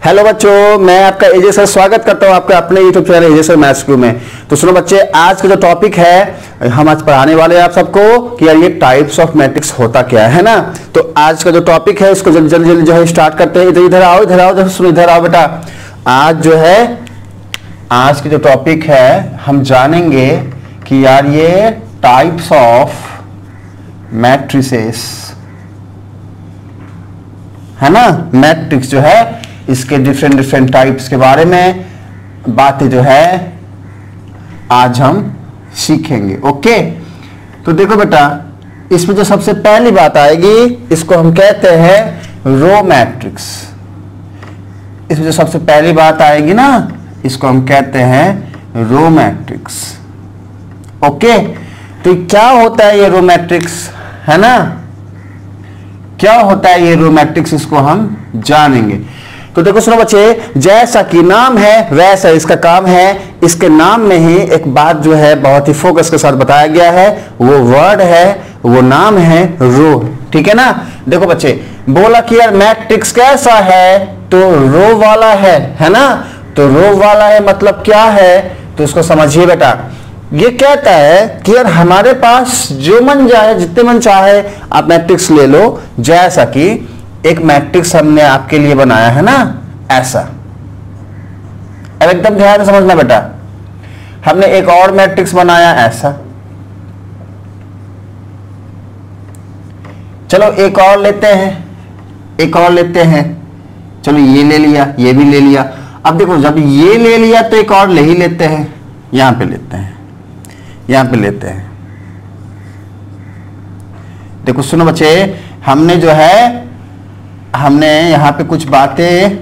Hello बच्चों, मैं आपका एजे सर स्वागत करता हूं आपके अपने यूट्यूब चैनल एजे सर मैथ्स स्कूल में। तो सुनो बच्चे, आज का जो टॉपिक है हम आज पढ़ाने वाले हैं आप सबको कि यार ये टाइप्स ऑफ मैट्रिक्स होता क्या है ना। तो आज का जो टॉपिक है उसको जल्दी जल्दी जो है स्टार्ट करते हैं। इधर आओ, इधर आओ, सुनो इधर आओ बेटा। आज जो है आज की जो टॉपिक है हम जानेंगे कि यार ये टाइप्स ऑफ मैट्रिसेस है ना। मैट्रिक्स जो है इसके डिफरेंट टाइप्स के बारे में बातें जो है आज हम सीखेंगे। ओके, तो देखो बेटा, इसमें जो सबसे पहली बात आएगी इसको हम कहते हैं रो मैट्रिक्स। इसमें जो सबसे पहली बात आएगी ना इसको हम कहते हैं रो मैट्रिक्स। ओके, तो क्या होता है ये रो मैट्रिक्स है ना, क्या होता है ये रो मैट्रिक्स, इसको हम जानेंगे। तो देखो सुनो बच्चे, जैसा कि नाम है वैसा इसका काम है। इसके नाम में ही एक बात जो है बहुत ही फोकस के साथ बताया गया है, वो वर्ड है, वो नाम है रो। ठीक है ना। देखो बच्चे, बोला कि यार मैट्रिक्स कैसा है, तो रो वाला है ना। तो रो वाला है मतलब क्या है, तो उसको समझिए बेटा। ये कहता है कि यार हमारे पास जो मन जाए, जितने मन चाहे आप मैट्रिक्स ले लो। जैसा कि एक मैट्रिक्स हमने आपके लिए बनाया है ना, ऐसा। अब एकदम ध्यान से समझना बेटा, हमने एक और मैट्रिक्स बनाया ऐसा। चलो एक और लेते हैं, एक और लेते हैं। चलो ये ले लिया, ये भी ले लिया। अब देखो, जब ये ले लिया तो एक और ले ही लेते हैं। यहां पे लेते हैं, यहां पे लेते हैं। देखो सुनो बच्चे, हमने जो है हमने यहां पे कुछ बातें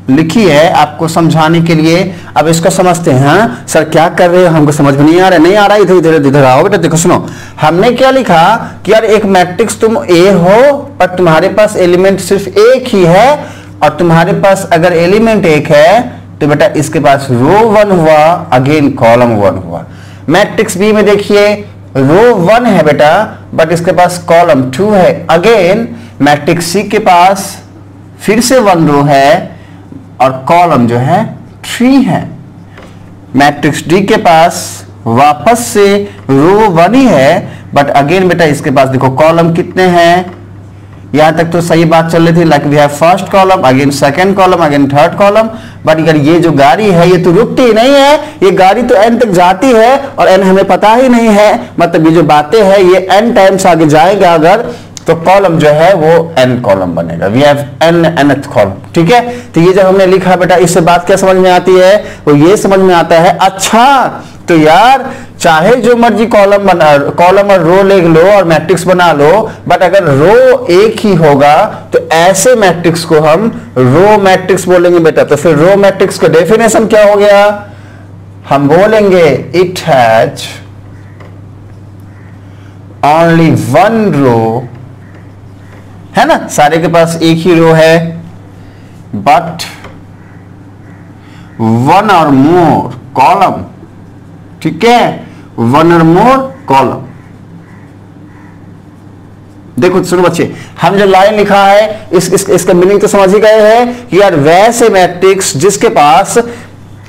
लिखी है आपको समझाने के लिए। अब इसको समझते हैं। हाँ सर क्या कर रहे हो, हमको समझ में नहीं आ रहा है, नहीं आ रहा, इधर इधर इधर आओ बेटा। देखो सुनो, हमने क्या लिखा कि यार एक मैट्रिक्स तुम ए हो पर तुम्हारे पास एलिमेंट सिर्फ एक ही है, और तुम्हारे पास अगर एलिमेंट एक है तो बेटा इसके पास रो 1 हुआ, अगेन कॉलम 1 हुआ। मैट्रिक्स बी में देखिए रो 1 है बेटा, बट इसके पास कॉलम 2 है। अगेन मैट्रिक्स सी के पास फिर से 1 रो है और कॉलम जो है 3 है। मैट्रिक्स डी के पास वापस से रो 1 ही है, बट अगेन बेटा इसके पास देखो कॉलम कितने हैं। यहां तक तो सही बात चल रही थी, like we have first column, again second column, again third column. But अगर ये जो गाड़ी है ये तो रुकती ही नहीं है, ये गाड़ी तो एन तक जाती है और एन हमें पता ही नहीं है। मतलब ये जो बातें हैं ये एन टाइम्स आगे जाएगा अगर, तो कॉलम जो है वो एन कॉलम बनेगा। We have an nth column. ठीक है, तो ये जो हमने लिखा बेटा, इससे बात क्या समझ में आती है, वो ये समझ में आता है। अच्छा, तो यार चाहे जो मर्जी कॉलम और रो ले लो और मैट्रिक्स बना लो, बट अगर रो एक ही होगा तो ऐसे मैट्रिक्स को हम रो मैट्रिक्स बोलेंगे बेटा। तो फिर रो मैट्रिक्स का डेफिनेशन क्या हो गया, हम बोलेंगे इट हैज ओनली 1 रो, है ना। सारे के पास एक ही रो है, बट 1 और मोर कॉलम। ठीक है, 1 और मोर कॉलम। देखो सुनो बच्चे, हम जो लाइन लिखा है इसका मीनिंग तो समझ ही गए हैं कि यार वैसे मैट्रिक्स जिसके पास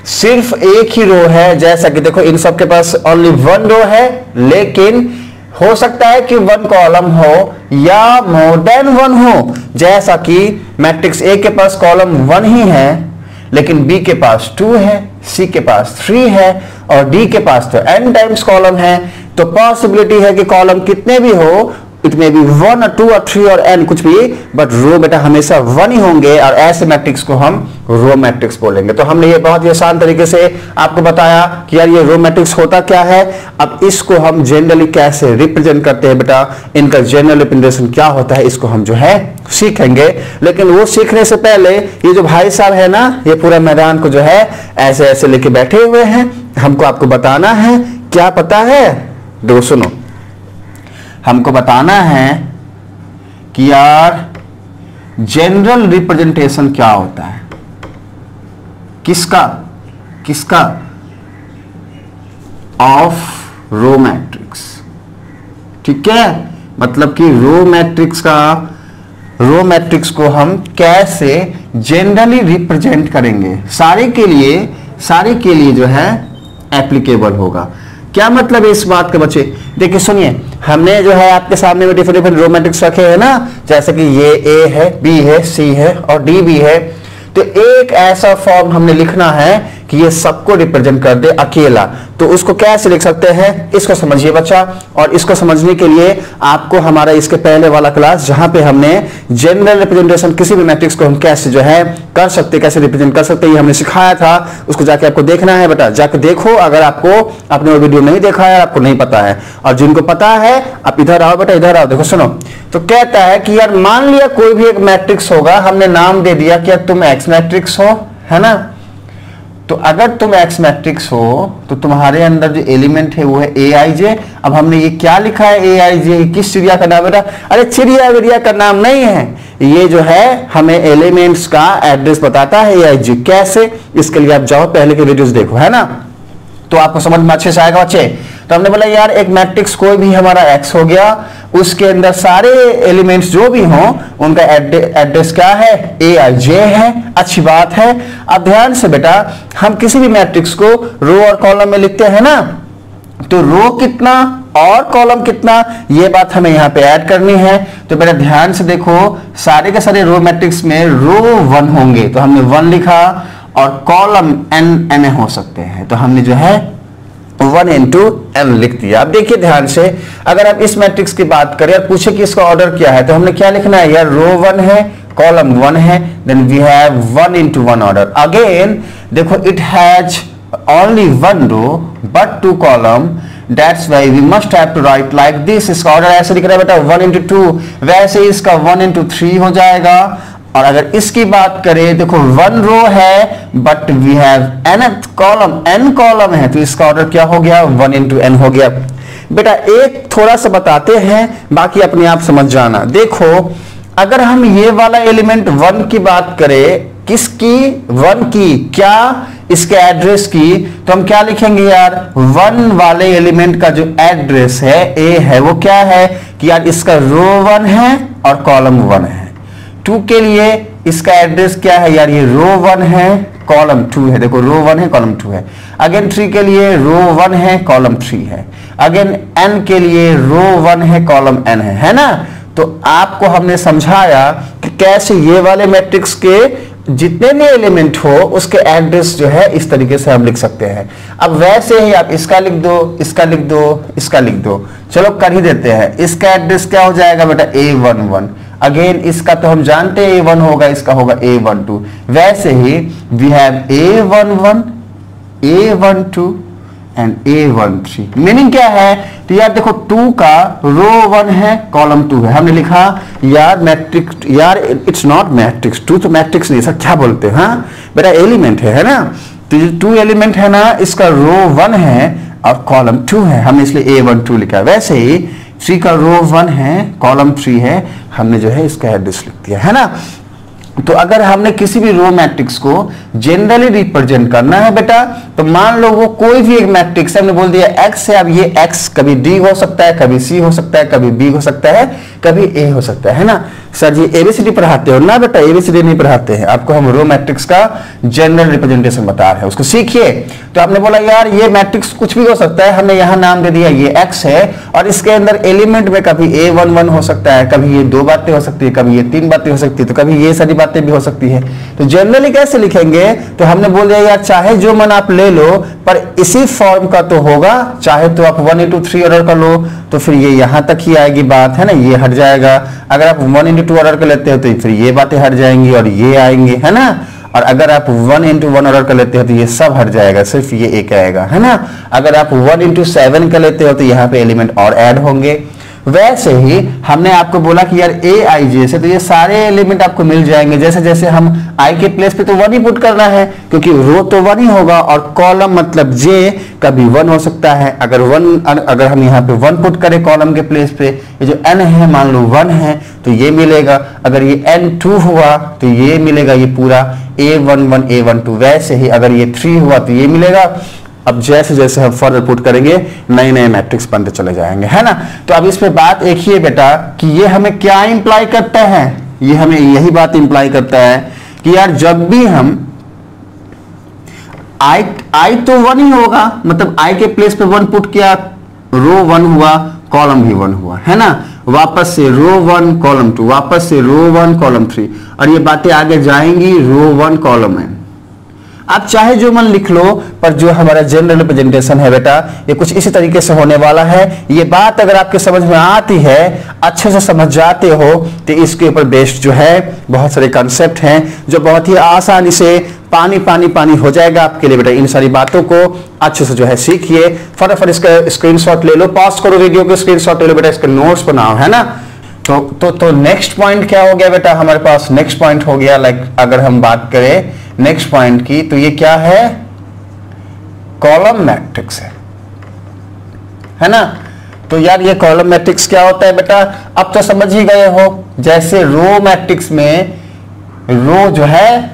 सिर्फ एक ही रो है, जैसा कि देखो इन सब के पास ओनली 1 रो है, लेकिन हो सकता है कि 1 कॉलम हो या मोर देन 1 हो। जैसा कि मैट्रिक्स ए के पास कॉलम 1 ही है, लेकिन बी के पास 2 है, सी के पास 3 है और डी के पास तो n टाइम्स कॉलम है। तो पॉसिबिलिटी है कि कॉलम कितने भी हो, इट में भी 1 और 2 और 3 और n कुछ भी, बट रो बेटा हमेशा 1 ही होंगे, और ऐसे मैट्रिक्स को हम रो मैट्रिक्स बोलेंगे। तो हमने ये बहुत ही आसान तरीके से आपको बताया कि यार ये रो मैट्रिक्स होता क्या है। अब इसको हम जनरली कैसे रिप्रेजेंट करते हैं बेटा, इनका जनरल रिप्रेजेंटेशन क्या होता है, इसको हम जो है सीखेंगे। लेकिन वो सीखने से पहले ये जो भाई साहब है ना, ये पूरा मैदान को जो है ऐसे ऐसे लेके बैठे हुए हैं, हमको आपको बताना है। क्या पता है, दो सुनो, हमको बताना है कि यार जनरल रिप्रेजेंटेशन क्या होता है, किसका किसका, ऑफ रो मैट्रिक्स। ठीक है, मतलब कि रो मैट्रिक्स का रो मैट्रिक्स को हम कैसे जनरली रिप्रेजेंट करेंगे, सारे के लिए जो है एप्लीकेबल होगा। क्या मतलब है इस बात के बच्चे? देखिए सुनिए, हमने जो है आपके सामने में डिफरेंट डिफरेंट रो मैट्रिक्स रखे हैं ना, जैसे कि ये ए है, बी है, सी है और डी भी है। तो एक ऐसा फॉर्म हमने लिखना है कि ये सबको रिप्रेजेंट कर दे अकेला। तो उसको कैसे लिख सकते हैं, इसको समझिए बच्चा। और इसको समझने के लिए आपको हमारा इसके पहले वाला क्लास, जहां पे हमने जनरल रिप्रेजेंटेशन किसी भी मैट्रिक्स को हम कैसे जो है कर सकते, कैसे रिप्रेजेंट कर सकते, ये हमने सिखाया था। उसको जाके आपको देखना है बेटा, जाके देखो अगर आपको आपने वो वीडियो नहीं देखा है, आपको नहीं पता है। और जिनको पता है आप इधर आओ बेटा, इधर आओ, देखो सुनो। तो कहता है कि यार मान लिया कोई भी एक मैट्रिक्स होगा, हमने नाम दे दिया कि तुम एक्स मैट्रिक्स हो, है ना। तो अगर तुम एक्स मैट्रिक्स हो तो तुम्हारे अंदर जो एलिमेंट है वो है ए आई जे। अब हमने ये क्या लिखा है, ए आई जे, किस चिड़िया का नाम बेटा? अरे चिड़िया विड़िया का नाम नहीं है, ये जो है हमें एलिमेंट्स का एड्रेस बताता है ए आई जे। कैसे? इसके लिए आप जाओ पहले के वीडियोस देखो, है ना, तो आपको समझ में अच्छे से आएगा बच्चे। तो हमने बोला यार एक मैट्रिक्स कोई भी हमारा एक्स हो गया, उसके अंदर सारे एलिमेंट्स जो भी हों उनका एड्रेस क्या है, ए आई जे है। अच्छी बात है। अब ध्यान से बेटा, हम किसी भी मैट्रिक्स को रो और कॉलम में लिखते हैं ना, तो रो कितना और कॉलम कितना, ये बात हमें यहां पे ऐड करनी है। तो बेटा ध्यान से देखो, सारे के सारे रो मैट्रिक्स में रो 1 होंगे, तो हमने 1 लिखा, और कॉलम n हो सकते हैं, तो हमने जो है 1 into n लिख दिया। अब देखिए ध्यान से, अगर आप इस मैट्रिक्स की बात करें और पूछे कि इसका ऑर्डर क्या है, तो हमने क्या लिखना है यार, रो 1 है, कॉलम 1 है, then we have 1 into 1 order. Again देखो, it has only 1 row but 2 column, that's why we must have to write like this। इसका ऑर्डर ऐसे लिख रहा है बेटा 1 into 2, वैसे इसका 1 into 3 हो जाएगा। और अगर इसकी बात करें, देखो 1 रो है but we have nth column, n column है, तो इसका ऑर्डर क्या हो गया, 1 into n हो गया। बेटा एक थोड़ा सा बताते हैं, बाकी अपने आप समझ जाना। देखो अगर हम ये वाला एलिमेंट 1 की बात करें, किसकी, 1 की, क्या इसके एड्रेस की, तो हम क्या लिखेंगे यार, 1 वाले एलिमेंट का जो एड्रेस है ए है, वो क्या है कि यार इसका रो 1 है और कॉलम 1 है। 2 के लिए इसका एड्रेस क्या है यार, ये रो 1 है, कॉलम 2 है। देखो रो 1 है, कॉलम 2 है। अगेन 3 के लिए रो 1 है, कॉलम 3 है। अगेन n के लिए रो 1 है, कॉलम n है ना। तो आपको हमने समझाया कि कैसे ये वाले मैट्रिक्स के जितने भी एलिमेंट हो उसके एड्रेस जो है इस तरीके से हम लिख सकते हैं। अब वैसे ही आप इसका लिख दो, इसका लिख दो, इसका लिख दो, चलो कर ही देते हैं। इसका एड्रेस क्या हो जाएगा बेटा, A11। अगेन इसका तो हम जानते हैं A1 होगा, इसका होगा A12। वैसे ही we have A11, A12 and A13। Meaning क्या है, तो यार देखो 2 का रो 1 है, कॉलम 2 है। हमने लिखा यार मैट्रिक्स, यार इट्स नॉट मैट्रिक्स, 2 तो मैट्रिक्स नहीं, सर क्या बोलते हैं, हाँ बेटा एलिमेंट है ना। तो ये 2 एलिमेंट है ना, इसका रो 1 है और कॉलम 2 है, हमने इसलिए A12 लिखा। वैसे ही 3 का रो 1 है, कॉलम 3 है, हमने जो है इसका एड्रेस लिख दिया, है ना। तो अगर हमने किसी भी रो मैट्रिक्स को जनरली रिप्रेजेंट करना है बेटा, तो मान लो वो कोई भी एक मैट्रिक्स है, हमने बोल दिया x है। अब ये x कभी d हो सकता है, कभी c हो सकता है, कभी b हो सकता है, कभी a हो सकता है ना। सर जी एबीसीडी पढ़ाते हो ना बेटा, एबीसीडी नहीं पढ़ाते हैं, आपको हम रो मैट्रिक्स का जनरल रिप्रेजेंटेशन बता रहे हैं, उसको सीखिए। तो आपने बोला यार ये मैट्रिक्स कुछ भी हो सकता है, हमने यहाँ नाम दे दिया ये x है, और इसके अंदर एलिमेंट में कभी A11 हो सकता है, कभी ये 2 बातें हो सकती है, कभी ये 3 बातें हो सकती है, तो कभी ये सारी बातें भी हो सकती है। तो जनरली कैसे लिखेंगे, तो हमने बोल दिया यार चाहे जो मन आप ले लो, पर इसी फॉर्म का तो होगा। चाहे तो आप 1 into 3 ऑर्डर का लो तो फिर ये यहां तक ही आएगी बात, है ना, ये हट जाएगा। अगर आप 1 into 2 ऑर्डर का लेते हो तो फिर ये बातें हट जाएंगी और ये आएंगे, है ना। और अगर आप 1 into 1 ऑर्डर का लेते हो तो ये सब हट जाएगा, सिर्फ ये एक आएगा, है ना। अगर आप 1 into 7 का लेते हो तो यहाँ पे एलिमेंट और ऐड होंगे। वैसे ही हमने आपको बोला कि यार Aij से तो ये सारे एलिमेंट आपको मिल जाएंगे। जैसे जैसे हम i के प्लेस पे तो 1 ही पुट करना है, क्योंकि रो तो 1 ही होगा, और कॉलम मतलब j कभी 1 हो सकता है। अगर हम यहाँ पे 1 पुट करें कॉलम के प्लेस पे, ये जो n है मान लो 1 है तो ये मिलेगा। अगर ये n2 हुआ तो ये मिलेगा, ये पूरा A11 A12। वैसे ही अगर ये 3 हुआ तो ये मिलेगा। अब जैसे जैसे हम फर्दर पुट करेंगे नए नए मैट्रिक्स बनते चले जाएंगे, है ना। तो अब इस पे बात एक ही है बेटा कि ये हमें क्या इंप्लाई करते हैं, ये हमें यही बात इंप्लाई करता है कि यार जब भी हम आई तो 1 ही होगा, मतलब आई के प्लेस पे 1 पुट किया, रो 1 हुआ, कॉलम भी 1 हुआ, है ना। वापस से रो 1 कॉलम 2, वापस से रो 1 कॉलम 3, और ये बातें आगे जाएंगी रो 1 कॉलम n। आप चाहे जो मन लिख लो, पर जो हमारा जनरल रिप्रेजेंटेशन है बेटा ये कुछ इसी तरीके से होने वाला है। ये बात अगर आपके समझ में आती है, अच्छे से समझ जाते हो, तो इसके ऊपर बेस्ड जो है बहुत सारे कंसेप्ट हैं जो बहुत ही आसानी से पानी पानी पानी हो जाएगा आपके लिए बेटा। इन सारी बातों को अच्छे से जो है सीखिए। फटाफट इसका स्क्रीनशॉट ले लो, पॉज करो वीडियो को, स्क्रीनशॉट ले लो बेटा, इसके नोट्स बनाओ, है ना। तो नेक्स्ट पॉइंट क्या हो गया बेटा हमारे पास? नेक्स्ट पॉइंट हो गया लाइक अगर हम बात करें नेक्स्ट पॉइंट की, तो ये क्या है? कॉलम मैट्रिक्स है ना। तो यार ये कॉलम मैट्रिक्स क्या होता है बेटा? अब तो समझ ही गए हो। जैसे रो मैट्रिक्स में रो जो है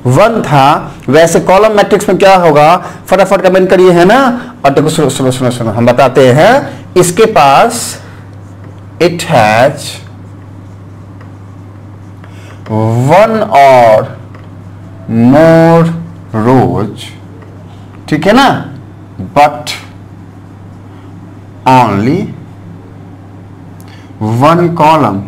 1 था, वैसे कॉलम मैट्रिक्स में क्या होगा? फटाफट कमेंट करिए, है ना। और देखो सुनो सुनो सुनो सुनो, हम बताते हैं। इसके पास इट हैज 1 और मोर रोज, ठीक है ना, बट ओनली 1 कॉलम,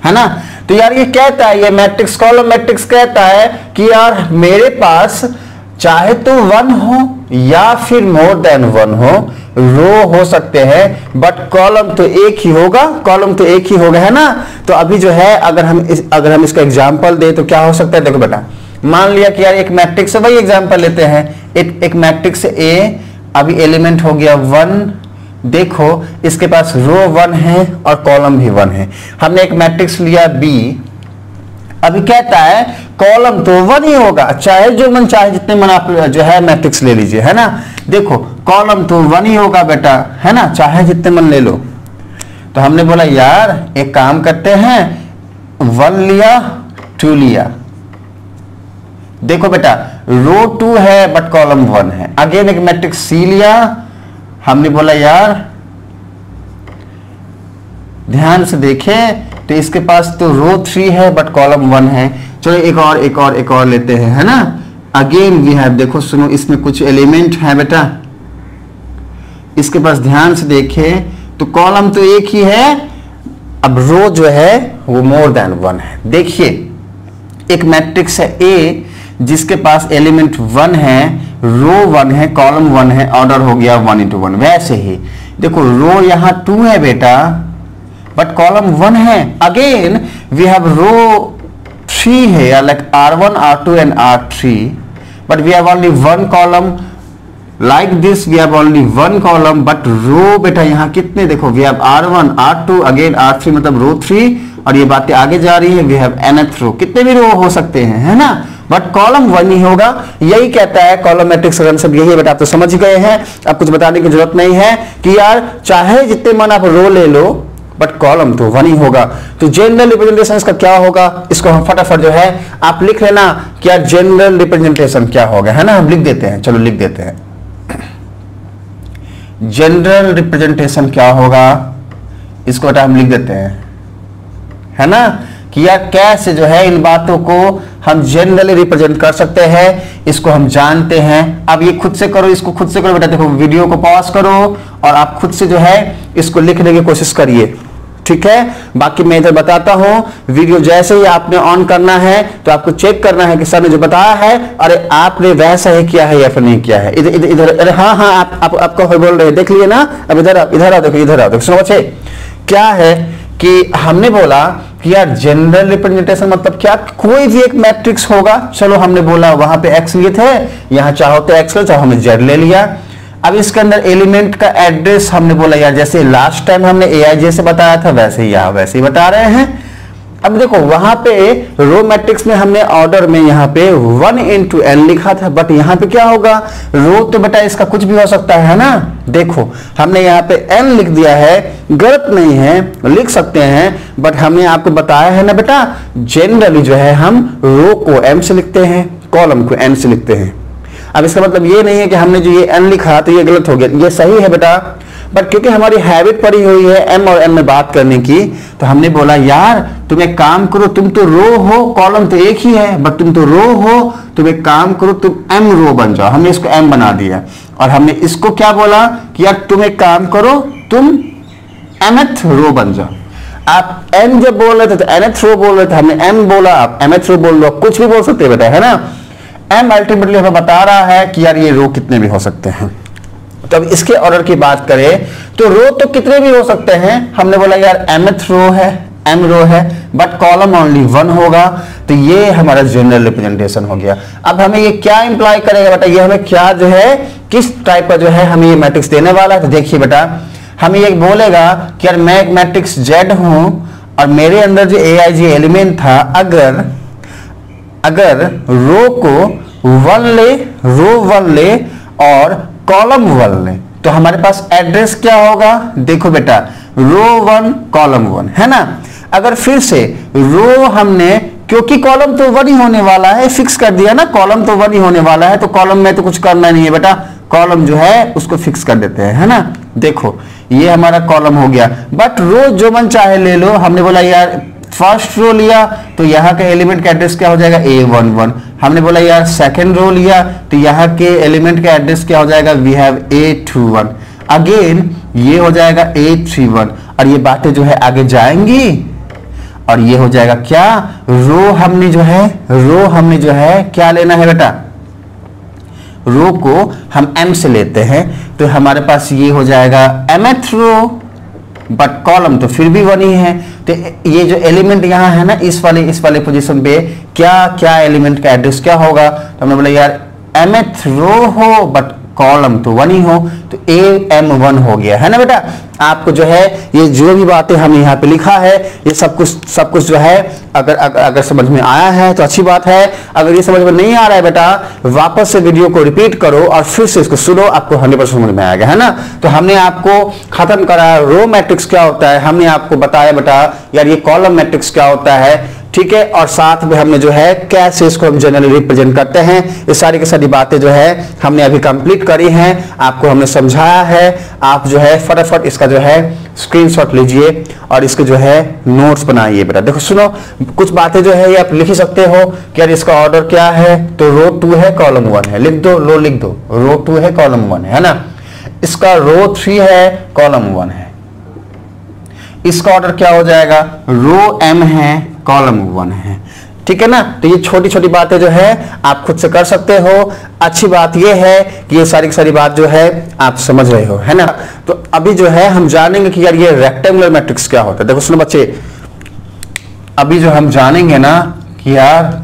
है ना। तो यार ये कहता है, ये मैट्रिक्स कॉलम मैट्रिक्स कहता है कि यार मेरे पास चाहे तो 1 हो या फिर मोर देन 1 हो, रो हो सकते हैं, बट कॉलम तो एक ही होगा, कॉलम तो एक ही होगा, है ना। तो अभी जो है अगर हम इसका एग्जांपल दे तो क्या हो सकता है? देखो बेटा, मान लिया कि यार एक मैट्रिक्स से, वही एग्जांपल लेते हैं, एक मैट्रिक्स ए, अभी एलिमेंट हो गया 1, देखो इसके पास रो 1 है और कॉलम भी 1 है। हमने एक मैट्रिक्स लिया बी, अभी कहता है कॉलम तो 1 ही होगा, चाहे जो मन चाहे जितने मन आप जो है मैट्रिक्स ले लीजिए, है ना। देखो कॉलम तो 1 ही होगा बेटा, है ना, चाहे जितने मन ले लो। तो हमने बोला यार एक काम करते हैं, 1 लिया 2 लिया, देखो बेटा रो 2 है बट कॉलम 1 है। अगेन एक मैट्रिक्स सी लिया, हमने बोला यार ध्यान से देखें तो इसके पास तो रो 3 है बट कॉलम 1 है। चलो एक और लेते हैं, है ना। अगेन वी हैव, देखो सुनो, इसमें कुछ एलिमेंट है बेटा, इसके पास ध्यान से देखें तो कॉलम तो एक ही है, अब रो जो है वो मोर देन 1 है। देखिए एक मैट्रिक्स है ए जिसके पास एलिमेंट 1 है, रो 1 है, कॉलम 1 है, ऑर्डर हो गया 1 into 1। वैसे ही देखो रो यहां 2 है बेटा बट कॉलम 1 है। अगेन वी हैव रो 3 है, like R1 R2 and R3, but we have only 1 column. Like this we have only 1 column but row बेटा यहाँ कितने, देखो we have R1 R2 again R3, मतलब रो 3, और ये बातें आगे जा रही है, वी हैव nth रो, कितने भी रो हो सकते हैं, है ना, बट कॉलम 1 ही होगा। यही कहता है कॉलम मैट्रिक्स का कंसेप्ट, यही है बेटा। आप तो समझ गए हैं, अब कुछ बताने की जरूरत नहीं है कि यार चाहे जितने मन आप रो ले लो बट कॉलम तो 1 ही होगा। तो जनरल रिप्रेजेंटेशन का क्या होगा, इसको हम फटाफट जो है आप लिख लेना कि यार जनरल रिप्रेजेंटेशन क्या होगा, है ना। हम लिख देते हैं, चलो लिख देते हैं, जनरल रिप्रेजेंटेशन क्या होगा, इसको बेटा हम लिख देते हैं, है ना, कि यार कैसे जो है इन बातों को हम जनरली रिप्रेजेंट कर सकते हैं, इसको हम जानते हैं। अब ये खुद से करो, इसको खुद से करो बेटा, देखो वीडियो को पॉज करो और आप खुद से जो है इसको लिखने की कोशिश करिए, ठीक है। बाकी मैं इधर बताता हूं, वीडियो जैसे ही आपने ऑन करना है तो आपको चेक करना है कि सर ने जो बताया है अरे आपने वैसा ही किया है या फिर नहीं किया है। इधर इधर इधर, अरे हाँ हाँ आपको बोल रहे हैं, देख लिए ना। अब इधर आओ, देखो इधर आओ, देखो सुनो बच्चे, क्या है कि हमने बोला कि यार जनरल रिप्रेजेंटेशन मतलब क्या, कोई भी एक मैट्रिक्स होगा। चलो हमने बोला वहां पे एक्स लिए थे, यहां चाहो तो एक्स लो, चाहो हमने जेड ले लिया। अब इसके अंदर एलिमेंट का एड्रेस हमने बोला यार जैसे लास्ट टाइम हमने AIJ से बताया था वैसे ही यहाँ वैसे ही बता रहे हैं। अब देखो वहां पे रो मैट्रिक्स में हमने ऑर्डर में यहाँ पे 1 into n लिखा था, बट यहाँ पे क्या होगा, रो तो बेटा इसका कुछ भी हो सकता है ना। देखो हमने यहाँ पे n लिख दिया है, गलत नहीं है, लिख सकते हैं, बट हमने आपको बताया है ना बेटा जनरली जो है हम रो को m से लिखते हैं, कॉलम को n से लिखते हैं। अब इसका मतलब ये नहीं है कि हमने जो ये n लिखा तो ये गलत हो गया, ये सही है बेटा, बट क्योंकि हमारी हैबिट पड़ी हुई है एम और एम में बात करने की, तो हमने बोला यार तुम एक काम करो, तुम तो रो हो, कॉलम तो एक ही है, बट तुम तो रो हो, तुम एक काम करो, तुम एम रो बन जाओ। हमने इसको एम बना दिया और हमने इसको क्या बोला कि यार तुम एक काम करो, तुम एमथ रो बन जाओ। आप एम जब बोल रहे थे तो एनथ रो बोल रहे थे, हमने एम बोला, आप एमथ रो बोल लो, कुछ भी बोल सकते बेटा, है ना। एम अल्टीमेटली हमें बता रहा है कि यार ये रो कितने भी हो सकते हैं। तो अब इसके ऑर्डर की बात करें तो रो तो कितने भी हो सकते हैं। हमने बोला यार एमथ रो है, एम रो है, बट कॉलम ओनली 1 होगा, तो ये हमारा जनरल रिप्रेजेंटेशन हो गया। अब हमें ये क्या इंप्लाई करेगा बेटा, ये हमें क्या जो है किस टाइप का जो है हमें ये मैट्रिक्स देने वाला है। तो देखिए बेटा, हमें ये बोलेगा कि यार मैं एक मैट्रिक्स Z हूं और मेरे अंदर जो AIJ एलिमेंट था, अगर रो को 1 ले, रो 1 ले और कॉलम 1 ले, तो हमारे पास एड्रेस क्या होगा। देखो बेटा, रो 1 कॉलम 1 है ना। अगर फिर से रो हमने, क्योंकि कॉलम तो 1 ही होने वाला है, फिक्स कर दिया ना, कॉलम तो 1 ही होने वाला है, तो कॉलम में तो कुछ करना नहीं है बेटा, कॉलम जो है उसको फिक्स कर देते हैं, है ना। देखो ये हमारा कॉलम हो गया, बट रो जो मन चाहे ले लो। हमने बोला यार फर्स्ट रो लिया तो यहाँ के एलिमेंट का एड्रेस क्या हो जाएगा, A11। हमने बोला यार सेकंड रो लिया तो यहाँ के एलिमेंट का एड्रेस क्या हो जाएगा, वी हैव A21। अगेन ये हो जाएगा A31 और ये बातें जो है आगे जाएंगी और ये हो जाएगा क्या, रो हमने जो है क्या लेना है बेटा, रो को हम m से लेते हैं, तो हमारे पास ये हो जाएगा mth रो, बट कॉलम तो फिर भी 1 ही है। तो ये जो एलिमेंट यहाँ है ना, इस वाले पोजीशन पे क्या एलिमेंट का एड्रेस क्या होगा। तो हमने बोला यार mth रो हो बट कॉलम तो 1 ही हो, तो AM1 हो गया, है ना बेटा। आपको जो है ये जो भी बातें हमने यहाँ पे लिखा है, ये सब कुछ जो है अगर समझ में आया है तो अच्छी बात है। अगर ये समझ में नहीं आ रहा है बेटा, वापस से वीडियो को रिपीट करो और फिर से इसको सुनो, आपको 100% समझ में आएगा, है ना। तो हमने आपको खत्म करा रो मैट्रिक्स क्या होता है, हमने आपको बताया बेटा यार ये कॉलम मैट्रिक्स क्या होता है, ठीक है, और साथ में हमने जो है कैसे इसको हम जनरली रिप्रेजेंट करते हैं, ये सारी की सारी बातें जो है हमने अभी कंप्लीट करी हैं, आपको हमने समझाया है। आप जो है फटाफट इसका जो है स्क्रीनशॉट लीजिए और इसके जो है नोट्स बनाइए बेटा। देखो सुनो, कुछ बातें जो है ये आप लिख ही सकते हो कि यार इसका ऑर्डर क्या है, तो रो 2 है कॉलम 1 है, लिख दो, रो 2 है कॉलम 1 है ना। इसका रो 3 है कॉलम 1 है, इसका ऑर्डर क्या हो जाएगा, रो m है कॉलम 1 है, ठीक है ना। तो ये छोटी छोटी बातें जो है आप खुद से कर सकते हो। अच्छी बात ये है कि ये सारी की सारी बात जो है आप समझ रहे हो, है ना। तो अभी जो है हम जानेंगे कि यार ये रेक्टेंगुलर मैट्रिक्स क्या होता है। देखो सुनो बच्चे, अभी जो हम जानेंगे ना कि यार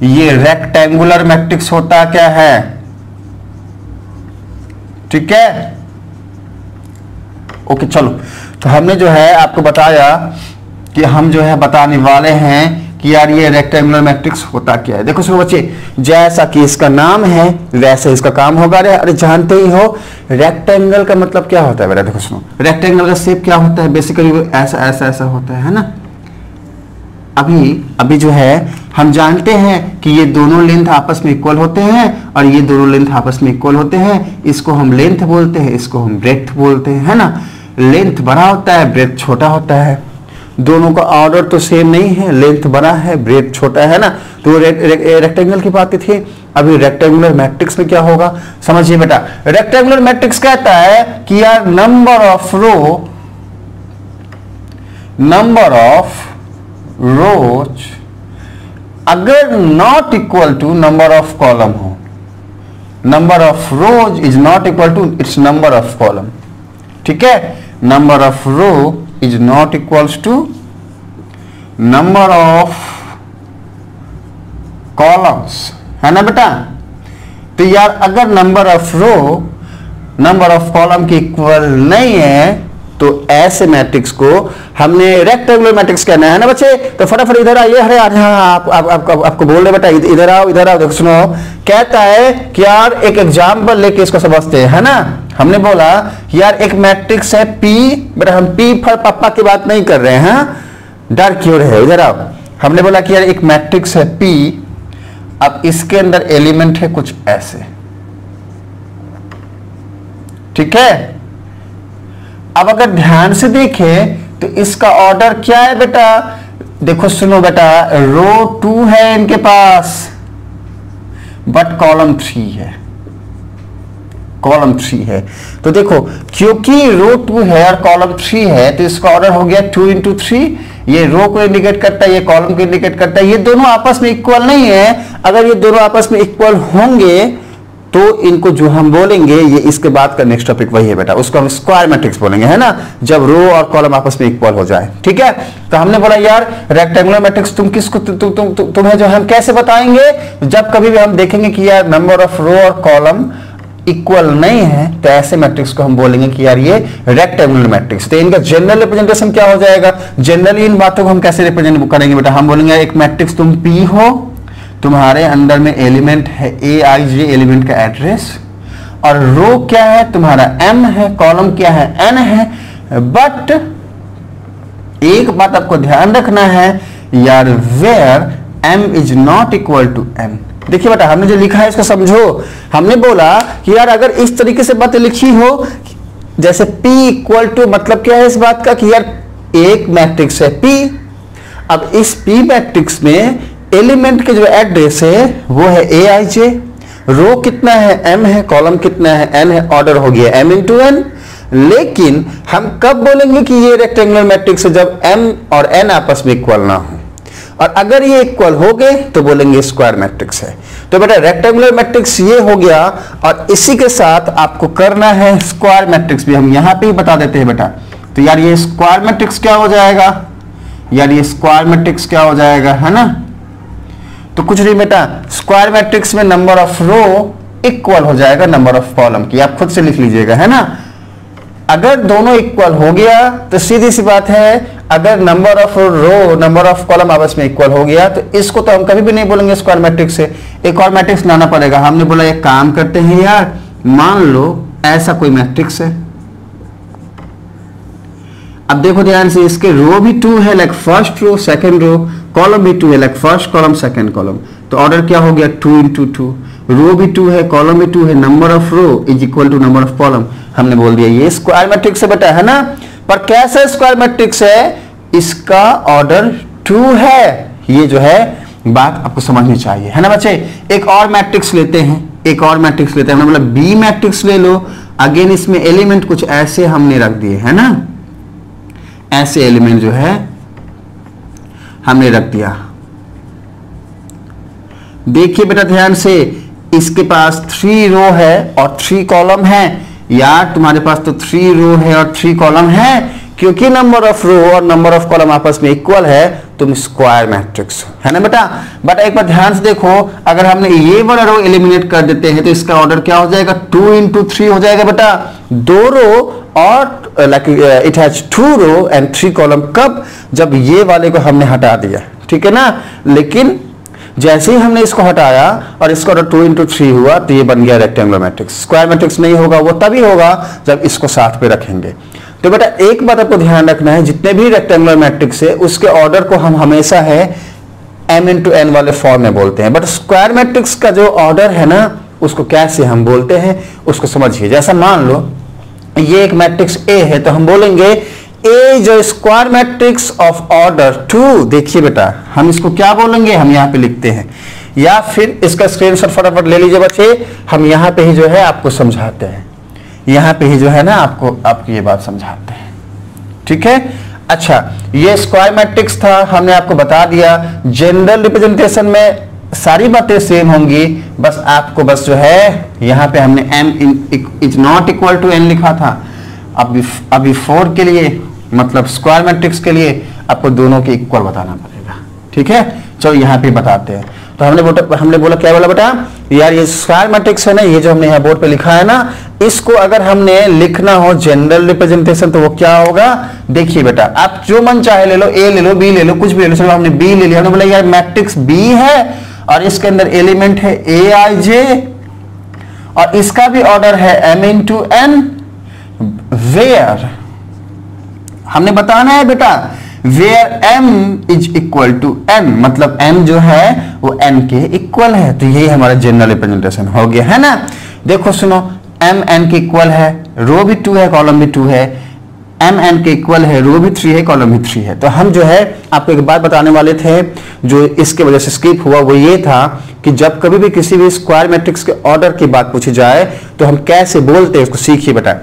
ये रेक्टेंगुलर मैट्रिक्स होता क्या है, ठीक है। ओके चलो, तो हमने जो है आपको बताया कि हम जो है बताने वाले हैं कि यार ये रेक्टेंगुलर मैट्रिक्स होता क्या है। देखो सुनो बच्चे, जैसा कि इसका नाम है वैसे इसका काम होगा। अरे जानते ही हो रेक्टेंगल का मतलब क्या होता है बेटा। देखो सुनो, रेक्टेंगल का शेप क्या होता है, बेसिकली वो ऐसा होता है ना। अभी जो है हम जानते हैं कि ये दोनों लेंथ आपस में इक्वल होते हैं और ये दोनों लेंथ आपस में इक्वल होते हैं। इसको हम लेंथ बोलते हैं, इसको हम ब्रेड्थ बोलते हैं, है ना। लेंथ बड़ा होता है, ब्रेड्थ छोटा होता है। दोनों का ऑर्डर तो सेम नहीं है, लेंथ बड़ा है, ब्रेड्थ छोटा है ना। तो रेक्टेंगल की बात थी। अभी रेक्टेंगुलर मैट्रिक्स में क्या होगा समझिए बेटा। रेक्टेंगुलर मैट्रिक्स कहता है कि यार नंबर ऑफ रोज अगर not equal to number of column हो, number of rows is not equal to its number of column, ठीक है। Number of row is not equals to number of columns, है ना बेटा। तो यार अगर number of row number of column के इक्वल नहीं है तो ऐसे मैट्रिक्स को हमने रेक्टेंगुलर मैट्रिक्स कहना है ना बच्चे। तो फटाफट इधर आइए। अरे आपको बोल रहे बेटा, इधर आओ। देखो सुनो, कहता है कि यार एक एग्जाम्पल लेके इसको समझते हैं, है ना। हमने बोला यार एक मैट्रिक्स है P, बेटा हम P फॉर पापा की बात नहीं कर रहे हैं, डर क्यों रहे, इधर आओ। हमने बोला कि यार एक मैट्रिक्स है P, अब इसके अंदर एलिमेंट है कुछ ऐसे, ठीक है। अब अगर ध्यान से देखें तो इसका ऑर्डर क्या है बेटा, देखो सुनो बेटा, रो 2 है इनके पास बट कॉलम 3 है, कॉलम 3 है। तो देखो क्योंकि रो 2 है और कॉलम 3 है तो इसका ऑर्डर हो गया 2 into 3। ये रो को इंडिकेट करता है, ये कॉलम को इंडिकेट करता है। ये दोनों आपस में इक्वल नहीं है। अगर ये दोनों आपस में इक्वल होंगे तो इनको जो हम बोलेंगे, ये इसके बाद का नेक्स्ट टॉपिक वही है बेटा, उसको हम स्क्वायर मैट्रिक्स बोलेंगे, है ना, जब रो और कॉलम आपस में इक्वल हो जाए। ठीक है, तो हमने बोला यार रेक्टेंगुलर मैट्रिक्स तुम किसको तुम्हें जो हम कैसे बताएंगे, जब कभी भी हम देखेंगे कि यार नंबर ऑफ रो और कॉलम इक्वल नहीं है तो ऐसे मैट्रिक्स को हम बोलेंगे कि यार ये रेक्टेंगुलर मैट्रिक्स। तो इनका जनरल रिप्रेजेंटेशन क्या हो जाएगा, जनरली इन बातों को हम कैसे रिप्रेजेंट करेंगे बेटा, हम बोलेंगे एक मैट्रिक्स तुम P हो, तुम्हारे अंदर में एलिमेंट है Aij, एलिमेंट का एड्रेस, और रो क्या है तुम्हारा M है, कॉलम क्या है N है। बट एक बात आपको ध्यान रखना है यार, where M is not equal to N। देखिए बेटा हमने जो लिखा है इसको समझो। हमने बोला कि यार अगर इस तरीके से बातें लिखी हो, जैसे P इक्वल टू, मतलब क्या है इस बात का कि यार एक मैट्रिक्स है P, अब इस P मैट्रिक्स में एलिमेंट के जो एड्रेस है वो है Aij, रो कितना है M है, कॉलम कितना है N है, ऑर्डर हो गया M into N। लेकिन हम कब बोलेंगे कि ये रेक्टेंगुलर मैट्रिक्स है, जब M और N आपस में इक्वल ना हो, और अगर ये इक्वल हो गए तो बोलेंगे स्क्वायर मैट्रिक्स है। तो बेटा रेक्टेंगुलर मैट्रिक्स ये हो गया, और इसी के साथ आपको करना है स्क्वायर मैट्रिक्स भी, हम यहां पे ही बता देते हैं बेटा। तो यार ये स्क्वायर मैट्रिक्स क्या हो जाएगा, यार ये स्क्वायर मैट्रिक्स क्या हो जाएगा, है ना, तो कुछ नहीं बेटा, स्क्वायर मैट्रिक्स में नंबर ऑफ रो इक्वल हो जाएगा नंबर ऑफ कॉलम की, आप खुद से लिख लीजिएगा, है ना। अगर दोनों इक्वल हो गया तो सीधी सी बात है, अगर number of row number of column आपस में इक्वल हो गया तो इसको तो हम कभी भी नहीं बोलेंगे स्क्वायर मैट्रिक्स से, एक और मैट्रिक्स लाना पड़ेगा। हमने बोला एक काम करते हैं यार, मान लो ऐसा कोई मैट्रिक्स है, अब देखो ध्यान से, इसके रो भी 2 है like first row second row, column भी 2 है like first column second column, तो ऑर्डर क्या हो गया 2 into 2, रो भी 2 है कॉलम भी 2 है, number of row is equal to number of column. हमने बोल दिया ये स्क्वायर मैट्रिक्स है बेटा, है ना। पर कैसा स्क्वायर मैट्रिक्स है, इसका ऑर्डर 2 है, ये जो है बात आपको समझनी चाहिए, है ना बच्चे। एक और मैट्रिक्स लेते हैं, एक और मैट्रिक्स लेते हैं, हमने बोला बी मैट्रिक्स ले लो। अगेन इसमें एलिमेंट कुछ ऐसे हमने रख दिए, है ना, ऐसे एलिमेंट जो है हमने रख दिया। देखिए बेटा ध्यान से, इसके पास 3 रो है और 3 कॉलम है। यार तुम्हारे पास तो 3 रो है और 3 कॉलम है, क्योंकि नंबर ऑफ रो और नंबर ऑफ कॉलम आपस में इक्वल है, तुम स्क्वायर मैट्रिक्स, है ना बेटा। बट एक बार ध्यान से देखो, अगर हमने ये वाला रो एलिमिनेट कर देते हैं तो इसका ऑर्डर क्या हो जाएगा, 2 into 3 हो जाएगा बेटा, 2 रो और like it has 2 row and 3 column. कब, जब ये वाले को हमने हटा दिया, ठीक है ना। लेकिन जैसे ही हमने इसको हटाया और इसका ऑर्डर 2 into 3 हुआ तो ये बन गया रेक्टेंगुलर मैट्रिक्स। स्क्वायर मैट्रिक्स नहीं होगा, वो तभी होगा जब इसको साथ पे रखेंगे। तो बेटा एक बात आपको ध्यान रखना है, जितने भी रेक्टेंगुलर मैट्रिक्स है उसके ऑर्डर को हम हमेशा है m into n वाले फॉर्म में बोलते हैं। बट स्क्वायर मैट्रिक्स का जो ऑर्डर है ना, उसको कैसे हम बोलते हैं उसको समझिए। जैसा मान लो ये एक मैट्रिक्स A है, तो हम बोलेंगे A जो स्क्वायर मैट्रिक्स ऑफ ऑर्डर 2। देखिए बेटा हम इसको क्या बोलेंगे, हम यहाँ पे लिखते हैं, या फिर इसका स्क्रीनशॉट फटाफट ले लीजिए बच्चे, हम यहाँ पे ही जो है आपको समझाते हैं, यहाँ पे ही जो है ना आपको ये बात समझाते हैं, ठीक है। अच्छा, ये स्क्वायर मैट्रिक्स था, हमने आपको बता दिया। जनरल रिप्रेजेंटेशन में सारी बातें सेम होंगी, बस आपको बस जो है यहाँ पे हमने m is not equal to n लिखा था। अभी 4 के लिए मतलब स्क्वायर मैट्रिक्स के लिए आपको दोनों के इक्वल बताना पड़ेगा, ठीक है। चलो यहाँ पे बताते हैं। तो हमने बोला क्या बोला बेटा, यार ये स्क्वायर मैट्रिक्स है ना, ये जो हमने यहाँ बोर्ड पे लिखा है ना, इसको अगर हमने लिखना हो जनरल रिप्रेजेंटेशन तो वो क्या होगा। देखिए बेटा आप जो मन चाहे ले लो, ए ले लो, बी ले लो, कुछ भी ले लो। चलो हमने बी ले लिया, हमने बोला यार मैट्रिक्स बी है और इसके अंदर एलिमेंट है Aij और इसका भी ऑर्डर है m into n, वेयर हमने बताना है बेटा where m is equal to n, मतलब m जो है वो n के इक्वल है। तो यही हमारा जनरल रिप्रेजेंटेशन हो गया, है ना। देखो सुनो, m n के इक्वल है, रो भी 2 है, कॉलम भी 2 है, एम एन के इक्वल है, रो भी 3 है, कॉलम भी 3 है। तो हम जो है आपको एक बात बताने वाले थे जो इसके वजह से स्किप हुआ, वो ये था कि जब कभी भी किसी भी स्क्वायर मैट्रिक्स के ऑर्डर की बात पूछी जाए तो हम कैसे बोलते हैं उसको सीखिए बेटा।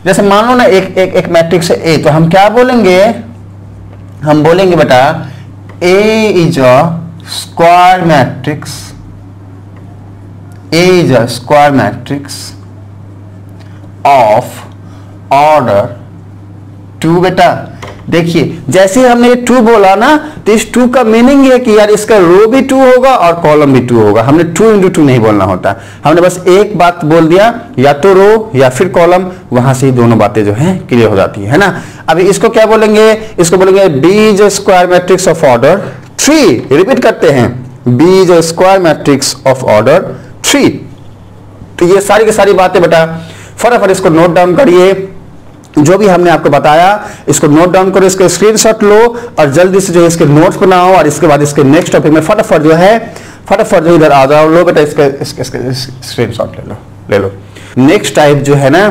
जैसे मान लो ना एक मैट्रिक्स है ए, तो हम क्या बोलेंगे, हम बोलेंगे बेटा A is a square matrix, A is a square matrix of order 2 बेटा। देखिए जैसे हमने ये 2 बोला ना, तो इस 2 का मीनिंग है कि यार इसका रो भी 2 होगा और कॉलम भी 2 होगा। हमने 2 into 2 नहीं बोलना होता, हमने बस एक बात बोल दिया, या तो रो या फिर कॉलम, वहां से ही दोनों बातें जो है क्लियर हो जाती है ना। अभी इसको क्या बोलेंगे, इसको बोलेंगे B is a square matrix of order 3। Repeat करते हैं, B is a square matrix of order 3। तो ये सारी की सारी बातें बेटा फटाफट इसको नोट डाउन करिए, जो भी हमने आपको बताया इसको नोट डाउन करो, इसका स्क्रीनशॉट लो और जल्दी से जो है इसके नोट्स बनाओ, और इसके बाद इसके नेक्स्ट टॉपिक में फटाफट जो इधर आ जाओ। लो बेटा इसका स्क्रीनशॉट ले लो। नेक्स्ट टाइप जो है ना,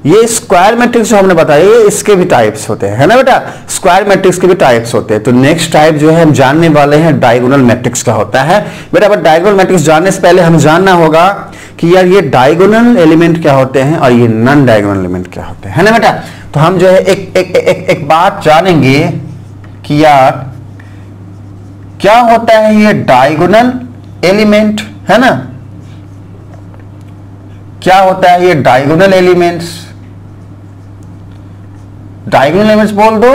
ये स्क्वायर मैट्रिक्स जो हमने बताया, ये इसके भी टाइप्स होते हैं, है ना बेटा, स्क्वायर मैट्रिक्स के भी टाइप्स होते हैं। तो नेक्स्ट टाइप जो है हम जानने वाले हैं डायगोनल मैट्रिक्स का होता है बेटा। बट डायगोनल मैट्रिक्स जानने से पहले हमें जानना होगा कि यार ये डायगोनल एलिमेंट क्या होते हैं और ये नॉन डायगोनल एलिमेंट क्या होते हैं, है ना बेटा। तो हम जो है एक बात जानेंगे कि यार क्या होता है ये डायगोनल एलिमेंट, है ना, क्या होता है ये डायगोनल एलिमेंट्स। डायगोनल एलिमेंट्स बोल दो,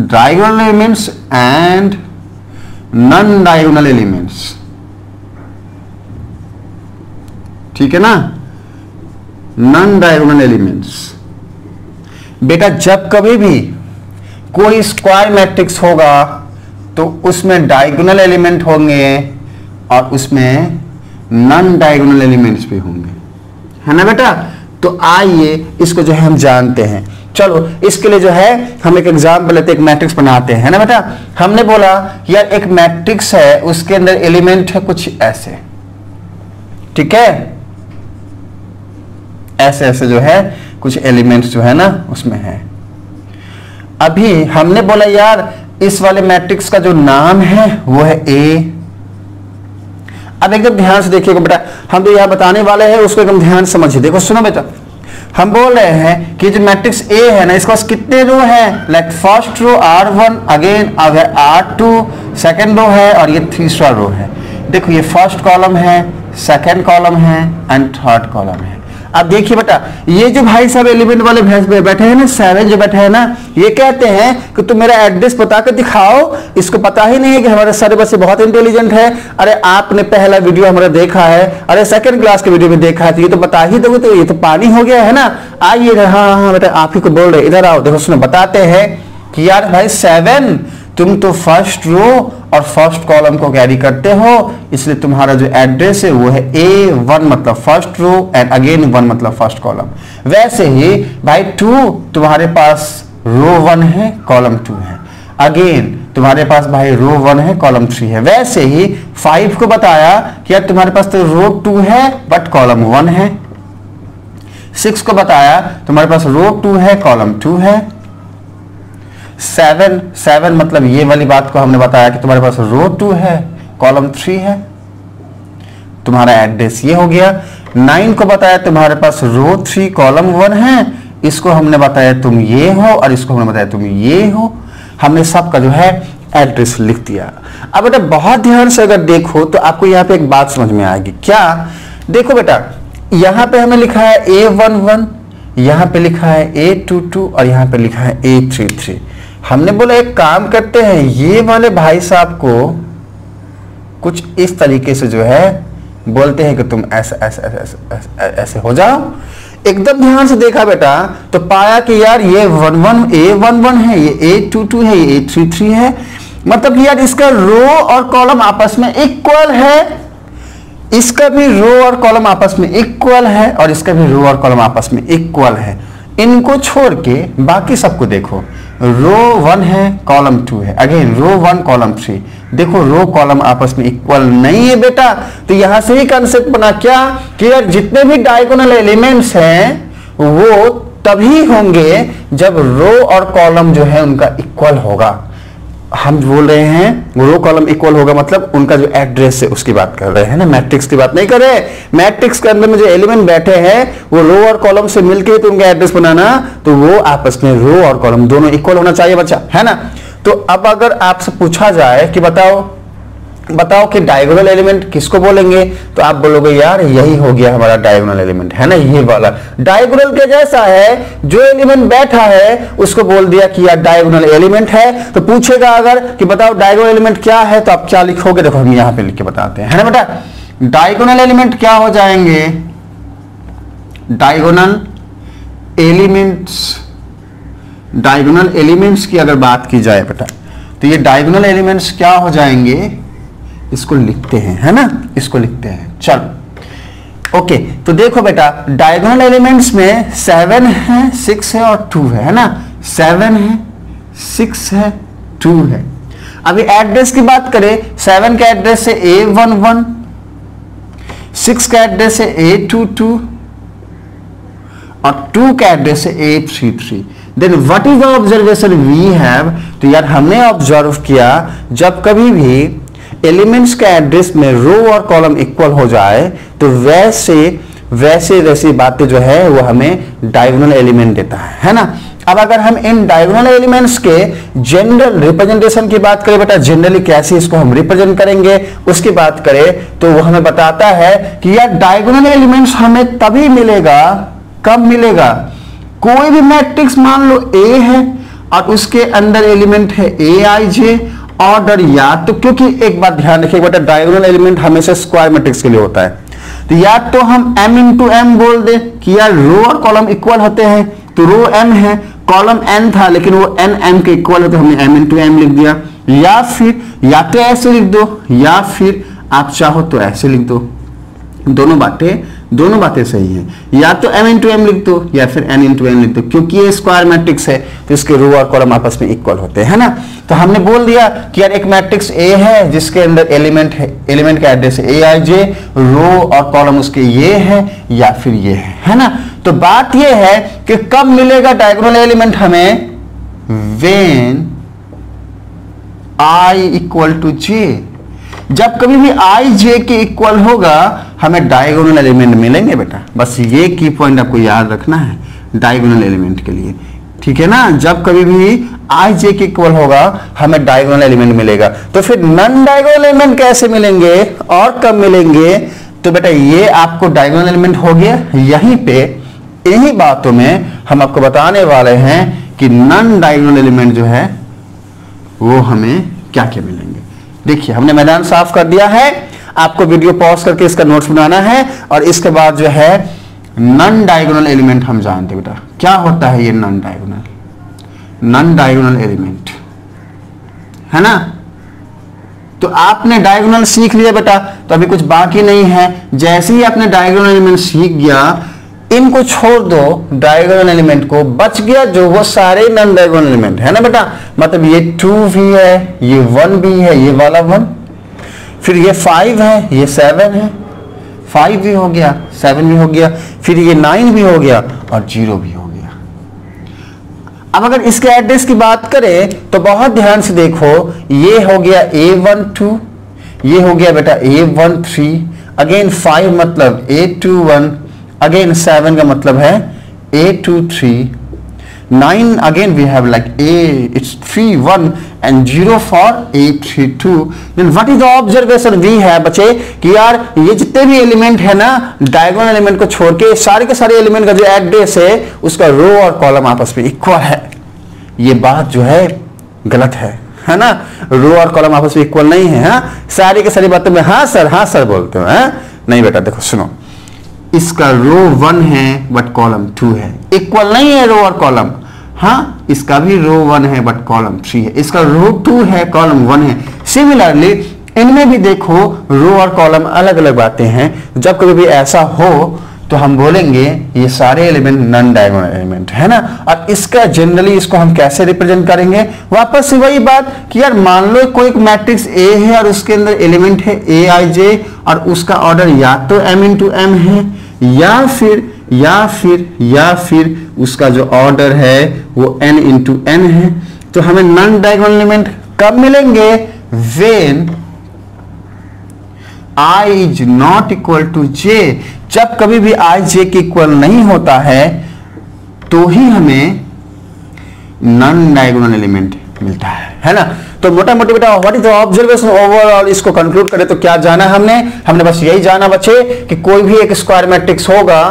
diagonal elements and non diagonal elements, ठीक है ना, नॉन डायगोनल एलिमेंट्स। बेटा जब कभी भी कोई स्क्वायर मैट्रिक्स होगा तो उसमें डायगोनल एलिमेंट होंगे और उसमें नॉन डायगोनल एलिमेंट्स भी होंगे, है ना बेटा। तो आइए इसको जो है हम जानते हैं। चलो इसके लिए जो है हम एक एग्जाम्पल लेते हैं, एक मैट्रिक्स बनाते हैं, है ना बेटा। हमने बोला यार एक मैट्रिक्स है, उसके अंदर एलिमेंट है कुछ ऐसे, ठीक है, ऐसे ऐसे जो है कुछ एलिमेंट्स जो है ना उसमें है। अभी हमने बोला यार इस वाले मैट्रिक्स का जो नाम है वो है ए। अब एकदम ध्यान से देखिएगा बेटा, हम जो यहां बताने वाले हैं उसको एकदम ध्यान समझिए। देखो सुनो बेटा, हम बोल रहे हैं कि जो मैट्रिक्स ए है ना, इसके पास कितने रो है, like first row R1, again R2, second row है और ये तीसरा रो है। देखो ये फर्स्ट कॉलम है, सेकेंड कॉलम है एंड थर्ड कॉलम है। अब देखिए बेटा, ये जो भाई साहब एलिमेंट वाले बैठे हैं ना, 7 जो बैठे हैं ना, ये कहते हैं कि तुम मेरा एड्रेस बता कर दिखाओ। इसको पता ही नहीं है कि हमारे सारे बच्चे बहुत इंटेलिजेंट है। अरे आपने पहला वीडियो हमारा देखा है, अरे सेकंड क्लास के वीडियो में देखा है, तो ये तो बता ही दोगे, तो ये तो पानी हो गया है ना। आइए, हाँ बेटा आप ही को बोल रहे, इधर आओ। देखो सुनो, बताते हैं कि यार भाई 7 तुम तो फर्स्ट रो और फर्स्ट कॉलम को कैरी करते हो, इसलिए तुम्हारा जो एड्रेस है वो है A1 मतलब फर्स्ट रो एंड अगेन 1 मतलब फर्स्ट कॉलम। वैसे ही भाई 2 तुम्हारे पास रो 1 है, कॉलम 2 है, अगेन तुम्हारे पास भाई रो 1 है, कॉलम 3 है। वैसे ही 5 को बताया कि यार तुम्हारे पास तो रो 2 है बट कॉलम 1 है। 6 को बताया तुम्हारे पास रो 2 है, कॉलम 2 है। 7 मतलब ये वाली बात को हमने बताया कि तुम्हारे पास रो 2 है, कॉलम 3 है। तुम्हारा एड्रेस ये हो गया। 9 को बताया तुम्हारे पास रो 3 कॉलम 1 है, इसको हमने बताया तुम ये हो और इसको हमने बताया तुम ये हो। हमने सबका जो है एड्रेस लिख दिया। अब बेटा बहुत ध्यान से अगर देखो तो आपको यहाँ पे एक बात समझ में आएगी। क्या? देखो बेटा, यहाँ पे हमें लिखा है A11, यहाँ पे लिखा है A22 और यहाँ पे लिखा है A33। हमने बोला एक काम करते हैं, ये वाले भाई साहब को कुछ इस तरीके से जो है बोलते हैं कि तुम ऐसे ऐसे ऐसे ऐसे ऐसे हो जाओ। एकदम ध्यान से देखा बेटा तो पाया कि यार ये A11 है, ये A22 है, ये A33 है। मतलब कि यार इसका रो और कॉलम आपस में इक्वल है, इसका भी रो और कॉलम आपस में इक्वल है और इसका भी रो और कॉलम आपस में इक्वल है। इनको छोड़ के बाकी सबको देखो, रो 1 है, कॉलम 2 है, अगेन रो 1 कॉलम 3। देखो रो कॉलम आपस में इक्वल नहीं है बेटा। तो यहां से ही कंसेप्ट बना क्या कि यार जितने भी डायगोनल एलिमेंट्स हैं वो तभी होंगे जब रो और कॉलम जो है उनका इक्वल होगा। हम बोल रहे हैं रो कॉलम इक्वल होगा मतलब उनका जो एड्रेस है उसकी बात कर रहे हैं ना, मैट्रिक्स की बात नहीं कर रहे। मैट्रिक्स के अंदर में जो एलिमेंट बैठे हैं वो रो और कॉलम से मिलके तो उनका एड्रेस बनाना, तो वो आपस में रो और कॉलम दोनों इक्वल होना चाहिए बच्चा, है ना। तो अब अगर आपसे पूछा जाए कि बताओ कि डायगोनल एलिमेंट किसको बोलेंगे, तो आप बोलोगे यार यही हो गया हमारा डायगोनल एलिमेंट, है ना, ये वाला डायगोनल के जैसा है, जो एलिमेंट बैठा है उसको बोल दिया कि यार डायगोनल एलिमेंट है। तो पूछेगा अगर कि बताओ डायगोनल एलिमेंट क्या है, तो आप क्या लिखोगे, देखो हम यहां पे लिख के बताते हैं, है ना बेटा। डायगोनल एलिमेंट क्या हो जाएंगे, डायगोनल एलिमेंट्स की अगर बात की जाए बेटा, तो ये डायगोनल एलिमेंट्स क्या हो जाएंगे, इसको लिखते हैं, है ना, इसको लिखते हैं। चलो ओके, तो देखो बेटा डायगोनल एलिमेंट्स में 7 है, 6 है और 2 है ना। 7 है, 6 है, 2 है। अभी एड्रेस की बात करें, 7 का एड्रेस है A11, 6 का एड्रेस है A22 और 2 का एड्रेस है A33। Then what is the observation we have, तो यार हमने ऑब्जर्व किया जब कभी भी एलिमेंट्स का एड्रेस में रो और कॉलम इक्वल हो जाए तो वैसे बातें जो है वो हमें डायगोनल एलिमेंट देता है ना। अब अगर हम इन डायगोनल एलिमेंट्स के जनरल रिप्रेजेंटेशन की बात करें बेटा, जनरली कैसे इसको हम रिप्रेजेंट करेंगे उसकी बात करें, तो वो हमें बताता है कि यार डायगोनल एलिमेंट्स हमें तभी मिलेगा, कब मिलेगा, कोई भी मैट्रिक्स मान लो A है और उसके अंदर एलिमेंट है Aij ऑर्डर, या तो क्योंकि एक बात ध्यान रखिए बेटा डायगोनल एलिमेंट हमेशा स्क्वायर मैट्रिक्स के लिए होता है, तो या तो हम m इंटू एम बोल दे कि यार रो और कॉलम इक्वल होते हैं, तो रो m है, कॉलम n था लेकिन वो n m के इक्वल है तो हमने m इंटू एम लिख दिया, या फिर या तो ऐसे लिख दो या फिर आप चाहो तो ऐसे लिख दो, दोनों बातें सही हैं। या तो m इंटू एम लिख दो या फिर n इंटू एम लिख दो, क्योंकि ये स्क्वायर मैट्रिक्स है तो इसके रो और कॉलम आपस में इक्वल होते हैं, है ना। तो हमने बोल दिया कि यार एक मैट्रिक्स A है जिसके अंदर एलिमेंट है, एलिमेंट का एड्रेस है Aij, रो और कॉलम उसके ये है या फिर ये है ना। तो बात ये है कि कब मिलेगा डायगोनल एलिमेंट हमें, when I equal to J, जब कभी भी I J के इक्वल होगा हमें डायगोनल एलिमेंट मिलेंगे बेटा। बस ये की पॉइंट आपको याद रखना है डायगोनल एलिमेंट के लिए, ठीक है ना। जब कभी भी I J के इक्वल होगा हमें डायगोनल एलिमेंट मिलेगा। तो फिर नॉन डायगोनल एलिमेंट कैसे मिलेंगे और कब मिलेंगे, तो बेटा ये आपको डायगोनल एलिमेंट हो गया। यहीं पे इन्हीं बातों में हम आपको बताने वाले हैं कि नॉन डायगोनल एलिमेंट जो है वो हमें क्या क्या मिलेंगे। देखिए हमने मैदान साफ कर दिया है, आपको वीडियो पॉज करके इसका नोट्स बनाना है और इसके बाद जो है नॉन डायगोनल एलिमेंट हम जानते हैं बेटा क्या होता है। ये नॉन डायगोनल एलिमेंट है ना। तो आपने डायगोनल सीख लिया बेटा, तो अभी कुछ बाकी नहीं है। जैसे ही आपने डायगोनल एलिमेंट सीख गया, इनको छोड़ दो, डायगोनल एलिमेंट को, बच गया जो वो सारे नॉन डायगोनल एलिमेंट है ना बेटा। मतलब ये 2 भी है, ये 1 भी है, ये वाला 1, फिर ये 5 है, ये 7 है, 5 भी हो गया, 7 भी हो गया, फिर ये 9 भी हो गया और 0 भी हो गया। अब अगर इसके एड्रेस की बात करें तो बहुत ध्यान से देखो, ये हो गया A12, ये हो गया बेटा A13, अगेन 5 मतलब A21, अगेन 7 का मतलब है A23, 9 again we have like it's 3 1 and 0 for A32. then what is the observation we have बच्चे कि यार ये जितने भी एलिमेंट है ना डायगोनल एलिमेंट को छोड़ के सारे के सारे एलिमेंट का जो एड्रेस है उसका रो और कॉलम आपस में इक्वल है। ये बात जो है गलत है ना। रो और कॉलम आपस में इक्वल नहीं है। हाँ सारी के सारी बातों में हाँ सर बोलते हो। नहीं बेटा देखो सुनो, इसका रो 1 है बट कॉलम 2 है, इक्वल नहीं है रो और कॉलम। हाँ इसका भी रो 1 है बट कॉलम 3 है, इसका रो 2 है कॉलम 1 है। सिमिलरली इनमें भी देखो रो और कॉलम अलग अलग बातें हैं। जब कभी भी ऐसा हो तो हम बोलेंगे ये सारे एलिमेंट नॉन डायगोनल एलिमेंट है ना। और इसका जनरली इसको हम कैसे रिप्रेजेंट करेंगे, वापस से वही बात कि यार मान लो कोई मैट्रिक्स A है और उसके अंदर एलिमेंट है Aij और उसका ऑर्डर या तो m इंटू एम है या फिर या फिर उसका जो ऑर्डर है वो n इंटू एन है। तो हमें नॉन डायगोनल एलिमेंट कब मिलेंगे? When i is not equal to j। जब कभी भी i j के इक्वल नहीं होता है तो ही हमें नॉन डायगोनल एलिमेंट मिलता है ना। तो मोटा मोटी बेटा what is the observation overall, इसको कंक्लूड करें तो क्या जाना हमने बस यही जाना बच्चे कि कोई भी एक स्क्वायर मैट्रिक्स होगा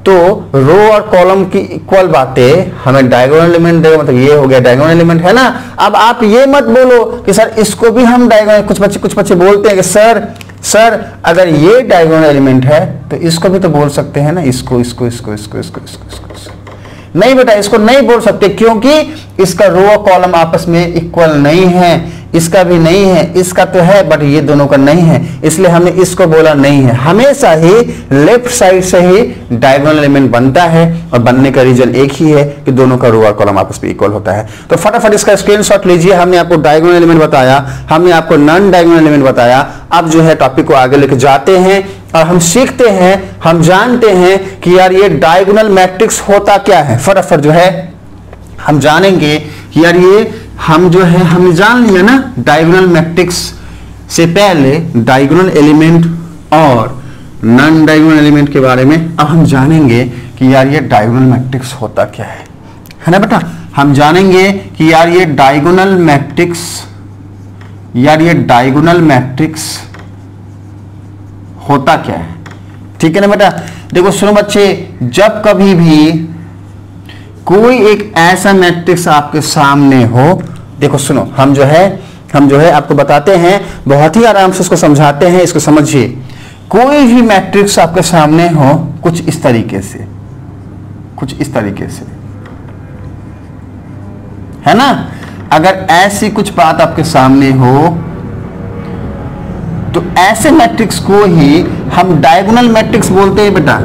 तो रो और कॉलम की इक्वल बातें हमें डायगोनल एलिमेंट देगा, मतलब ये हो गया डायगोनल एलिमेंट है ना। अब आप ये मत बोलो कि सर इसको भी हम डायगोनल, कुछ बच्चे बोलते हैं कि सर अगर ये डायगोनल एलिमेंट है तो इसको भी तो बोल सकते हैं ना, इसको नहीं बेटा, इसको नहीं बोल सकते क्योंकि इसका रो और कॉलम आपस में इक्वल नहीं है, इसका भी नहीं है, इसका तो है बट ये दोनों का नहीं है, इसलिए हमने इसको बोला नहीं है। हमेशा ही लेफ्ट साइड से ही डायगोनल एलिमेंट बनता है और बनने का रीजन एक ही है कि दोनों का रो और कॉलम आपस में इक्वल होता है। तो फटाफट इसका स्क्रीनशॉट लीजिए। हमने आपको डायगोनल एलिमेंट बताया, हमने आपको नॉन डायगोनल एलिमेंट बताया। अब जो है टॉपिक को आगे लेके जाते हैं और हम सीखते हैं, हम जानते हैं कि यार ये डायगोनल मैट्रिक्स होता क्या है। फटाफट जो है हम जानेंगे कि यार ये हम जो है हमने जान लिया ना डायगोनल मैट्रिक्स से पहले डायगोनल एलिमेंट और नॉन डायगोनल एलिमेंट के बारे में। अब हम जानेंगे कि यार ये डायगोनल मैट्रिक्स होता क्या है ना बेटा। हम जानेंगे कि यार ये डायगोनल मैट्रिक्स होता क्या है, ठीक है ना बेटा। देखो सुनो बच्चे, जब कभी भी कोई एक ऐसा मैट्रिक्स आपके सामने हो, देखो सुनो, हम जो है आपको बताते हैं, बहुत ही आराम से इसको समझाते हैं, इसको समझिए। कोई भी मैट्रिक्स आपके सामने हो कुछ इस तरीके से है ना। अगर ऐसी कुछ बात आपके सामने हो तो ऐसे मैट्रिक्स को ही हम डायगोनल मैट्रिक्स बोलते हैं बेटा।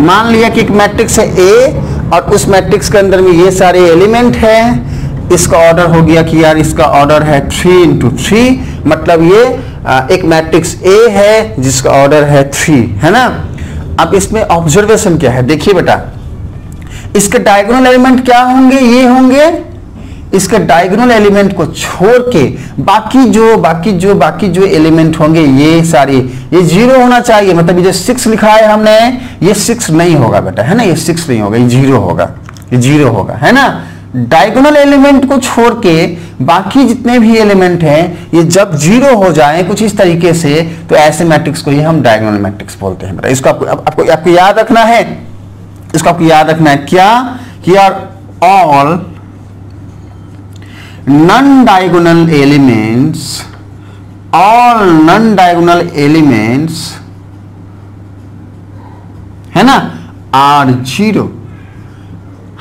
मान लिया कि एक मैट्रिक्स है ए और उस मैट्रिक्स के अंदर में ये सारे एलिमेंट हैं, इसका ऑर्डर हो गया कि यार इसका ऑर्डर है 3 इंटू 3, मतलब ये एक मैट्रिक्स ए है जिसका ऑर्डर है 3, है ना। अब इसमें ऑब्जर्वेशन क्या है, देखिए बेटा, इसके डायगोनल एलिमेंट क्या होंगे, ये होंगे। इसके डायगोनल एलिमेंट को छोड़ के बाकी जो एलिमेंट होंगे ये सारे ये 0 होना चाहिए। मतलब ये जो 6 लिखा है हमने, ये 6 नहीं होगा बेटा, है ना, ये 6 नहीं होगा, ये 0 होगा, है ना। डायगोनल एलिमेंट को छोड़ के बाकी जितने भी एलिमेंट हैं ये जब 0 हो जाए कुछ इस तरीके से, तो ऐसे मैट्रिक्स को ही हम डायगोनल मैट्रिक्स बोलते हैं बेटा। इसको आपको याद रखना है, क्या कि यार ऑल non-diagonal elements है ना आर 0।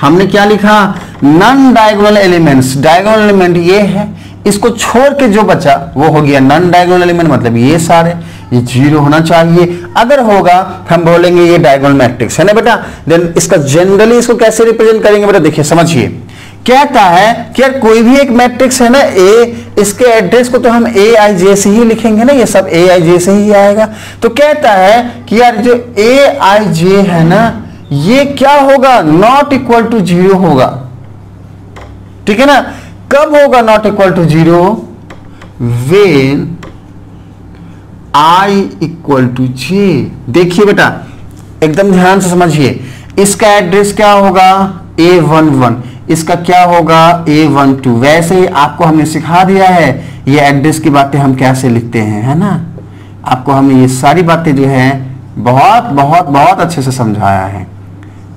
हमने क्या लिखा, non diagonal elements, diagonal element ये है, इसको छोड़ के जो बचा वो हो गया नॉन डायगोनल एलिमेंट, मतलब ये सारे ये 0 होना चाहिए। अगर होगा हम बोलेंगे ये डायगोनल मैट्रिक्स है ना बेटा। देन इसका जनरली इसको कैसे रिप्रेजेंट करेंगे बेटा, देखिए समझिए। कहता है कि यार कोई भी एक मैट्रिक्स है ना ए, इसके एड्रेस को तो हम ए आई जे से ही लिखेंगे ना, ये सब ए आई जे से ही आएगा। तो कहता है कि यार जो ए आई जे है ना ये क्या होगा, नॉट इक्वल टू 0 होगा, ठीक है ना। कब होगा not equal to 0, when i equal to j. देखिए बेटा एकदम ध्यान से समझिए, इसका एड्रेस क्या होगा A11, इसका क्या होगा A12। वैसे ही आपको हमने सिखा दिया है ये एड्रेस की बातें हम कैसे लिखते हैं, है ना। आपको हमने ये सारी बातें जो है बहुत बहुत बहुत अच्छे से समझाया है।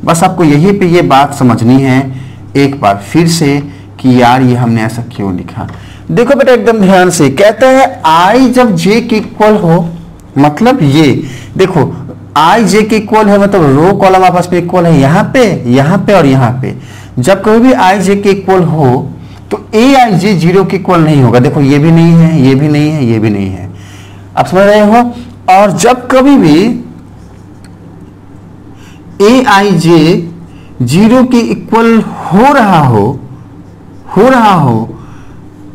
बस आपको यहीं पे ये बात समझनी है एक बार फिर से कि यार ये हमने ऐसा क्यों लिखा। देखो बेटा एकदम ध्यान से, कहता है आई जब जे के इक्वल हो, मतलब ये देखो आई जे के इक्वल है, मतलब रो कॉलम आपस में इक्वल है, यहाँ पे और यहाँ पे। जब कोई भी आई जे के इक्वल हो तो ए आई जे 0 के इक्वल नहीं होगा। देखो ये भी नहीं है, ये भी नहीं है, ये भी नहीं है, आप समझ रहे हो। और जब कभी भी ए आई जे 0 के इक्वल हो रहा हो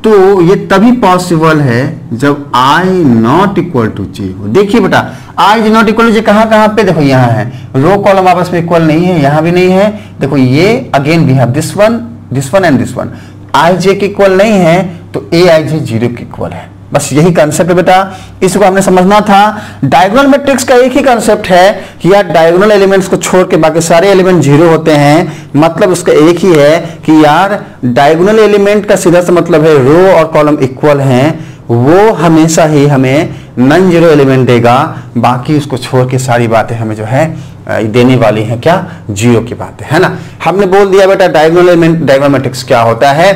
तो ये तभी पॉसिबल है जब आई नॉट इक्वल टू जे हो। देखिए बेटा I is not equal to जे कहां कहां पे, देखो यहाँ है, रो कॉलम आपस में इक्वल नहीं है, यहां भी नहीं है, देखो ये again we have this one and this one, i j के इक्वल नहीं है तो ए आई जे 0 के इक्वल है। बस यही कंसेप्ट है बेटा, इसको हमने समझना था। डायगोनल मैट्रिक्स का एक ही कंसेप्ट है कि यार डायगोनल एलिमेंट्स को छोड़ के बाकी सारे एलिमेंट 0 होते हैं, मतलब उसका एक ही है कि यार डायगोनल एलिमेंट का सीधा सा मतलब है रो और कॉलम इक्वल हैं, वो हमेशा ही हमें नॉन जीरो एलिमेंट देगा, बाकी उसको छोड़ के सारी बातें हमें जो है देने वाली हैं क्या, 0 की बातें, है ना। हमने बोल दिया बेटा डायगोनल एलिमेंट, डायगोनल मैट्रिक्स क्या होता है।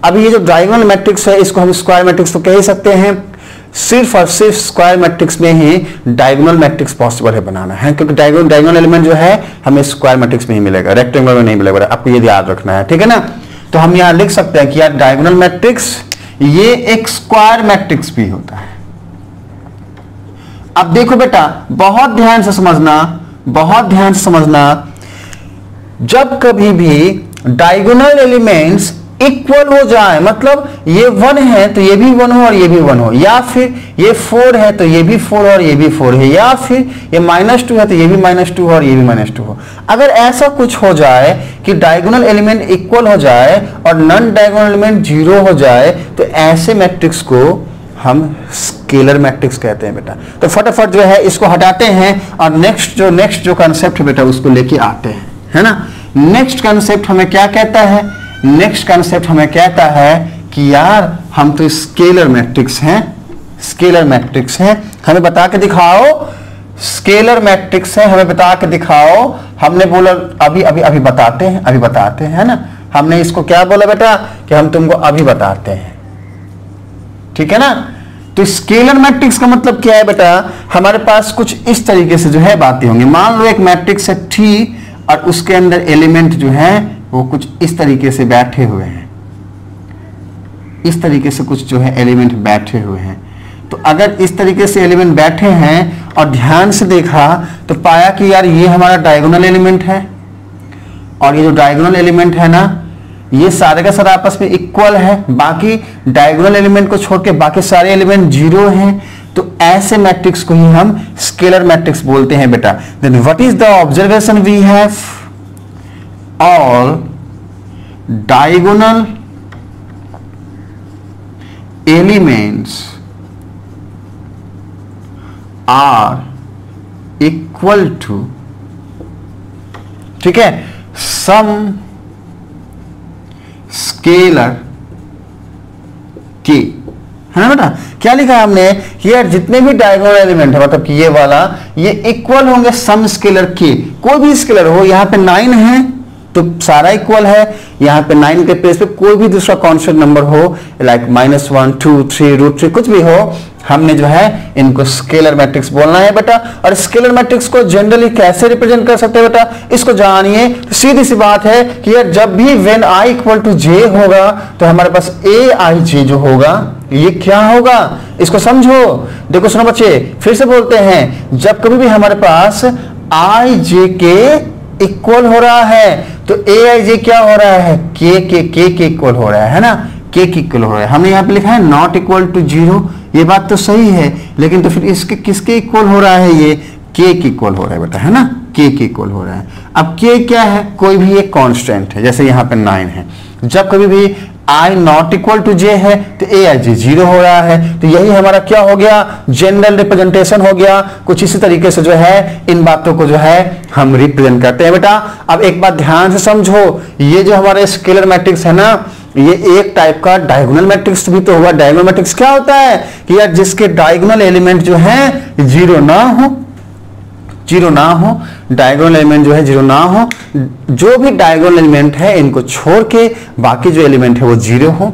अब ये जो डायगोनल मैट्रिक्स है इसको हम स्क्वायर मैट्रिक्स तो कह ही सकते हैं, सिर्फ और सिर्फ स्क्वायर मैट्रिक्स में ही डायगोनल मैट्रिक्स पॉसिबल है बनाना है, क्योंकि डायगोनल एलिमेंट जो है हमें स्क्वायर मैट्रिक्स में ही मिलेगा, रेक्टेंगुलर में नहीं मिलेगा, आपको ये याद रखना है, ठीक है ना। तो हम यहां लिख सकते हैं कि यार डायगोनल मैट्रिक्स ये एक स्क्वायर मैट्रिक्स भी होता है। अब देखो बेटा बहुत ध्यान से समझना, बहुत ध्यान से समझना, जब कभी भी डायगोनल एलिमेंट्स इक्वल हो जाए, मतलब ये 1 है तो ये भी 1 हो और ये भी 1 हो, या फिर ये 4 है तो ये भी 4 और ये भी 4 है, या फिर ये -2 है तो ये भी -2 और ये भी -2 हो। अगर ऐसा कुछ हो जाए कि डायगोनल एलिमेंट इक्वल हो जाए और नॉन डायगोनल एलिमेंट 0 हो जाए, तो ऐसे मैट्रिक्स को हम स्केलर मैट्रिक्स कहते हैं बेटा। तो फटाफट जो है इसको हटाते हैं और नेक्स्ट जो कंसेप्ट है बेटा उसको लेके आते हैं, है ना। नेक्स्ट कंसेप्ट हमें क्या कहता है, नेक्स्ट कंसेप्ट हमें कहता है कि यार हम तो स्केलर मैट्रिक्स हैं, स्केलर मैट्रिक्स हैं, हमें बता के दिखाओ, स्केलर मैट्रिक्स है, हमें बता के दिखाओ। हमने बोला अभी बताते हैं, है ना। हमने इसको क्या बोला बेटा कि हम तुमको अभी बताते हैं, ठीक है ना। तो स्केलर मैट्रिक्स का मतलब क्या है बेटा, हमारे पास कुछ इस तरीके से जो है बातें होंगी। मान लो एक मैट्रिक्स है T और उसके अंदर एलिमेंट जो है वो कुछ इस तरीके से बैठे हुए हैं, इस तरीके से कुछ जो है एलिमेंट बैठे हुए हैं। तो अगर इस तरीके से एलिमेंट बैठे हैं और ध्यान से देखा तो पाया कि यार ये हमारा डायगोनल एलिमेंट है और ये जो डायगोनल एलिमेंट है ना ये सारे का सारा आपस में इक्वल है, बाकी डायगोनल एलिमेंट को छोड़ के बाकी सारे एलिमेंट 0 हैं। तो ऐसे मैट्रिक्स को ही हम स्केलर मैट्रिक्स बोलते हैं बेटा। Then what is the observation we have, all diagonal elements are equal to, ठीक है, सम स्केलर के, है ना बेटा। क्या लिखा है हमने कि यार जितने भी डायगोनल एलिमेंट है, मतलब कि ये वाला, ये इक्वल होंगे सम स्केलर के। कोई भी स्केलर हो, यहां पे 9 है तो सारा इक्वल है, यहां पे 9 के प्लेस पे कोई भी दूसरा कांस्टेंट नंबर हो, लाइक -1, 2, 3, √3 कुछ भी हो, हमने जो है इनको स्केलर मैट्रिक्स बोलना है बेटा। और स्केलर मैट्रिक्स को जनरली कैसे रिप्रेजेंट कर सकते हैं बेटा, इसको जानिए। सीधी सी बात है कि यार जब भी व्हेन i = j होगा तो हमारे पास aij जो होगा ये क्या होगा, इसको समझो। देखो सुनो बच्चे, फिर से बोलते हैं, जब कभी भी हमारे पास i j के इक्वल हो रहा है तो aij क्या हो रहा है, k के इक्वल हो रहा है ना, k के इक्वल हो रहा है। हमने यहाँ पे लिखा है नॉट इक्वल टू 0, ये बात तो सही है, लेकिन तो फिर इसके किसके इक्वल हो रहा है, ये k के इक्वल हो रहा है बेटा, है ना, k के इक्वल हो रहा है। अब k क्या है, कोई भी एक कांस्टेंट है, जैसे यहाँ पे 9 है। जब कभी भी i not equal to j है तो aij 0 हो रहा है। तो यही हमारा क्या हो गया, जनरल रिप्रेजेंटेशन हो गया। कुछ इसी तरीके से जो है इन बातों को जो है हम रिप्रेजेंट करते हैं बेटा। अब एक बात ध्यान से समझो, ये जो हमारे स्केलर मैट्रिक्स है ना, ये एक टाइप का डायगोनल मैट्रिक्स भी तो हुआ। डायगोनल मैट्रिक्स क्या होता है कि यार जिसके डायगोनल एलिमेंट जो है 0 ना हो, 0 ना हो, डायगोनल एलिमेंट जो है 0 ना हो, जो भी डायगोनल एलिमेंट है इनको छोड़ के बाकी जो एलिमेंट है वो 0 हो।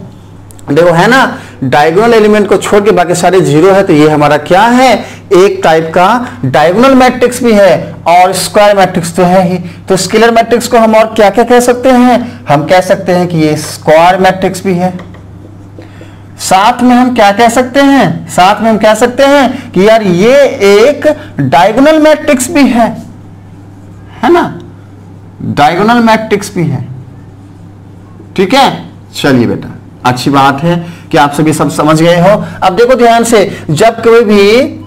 देखो है ना, डायगोनल एलिमेंट को छोड़ के बाकी सारे 0 है, तो ये हमारा क्या है, एक टाइप का डायगोनल मैट्रिक्स भी है और स्क्वायर मैट्रिक्स तो है ही। तो स्केलर मैट्रिक्स को हम और क्या क्या कह सकते हैं, हम कह सकते हैं कि ये स्क्वायर मैट्रिक्स भी है। साथ में हम क्या कह सकते हैं, साथ में हम कह सकते हैं कि यार ये एक डायगोनल मैट्रिक्स भी है ना, डायगोनल मैट्रिक्स भी है। ठीक है, चलिए बेटा, अच्छी बात है कि आप सभी सब समझ गए हो। अब देखो ध्यान से, जब कभी भी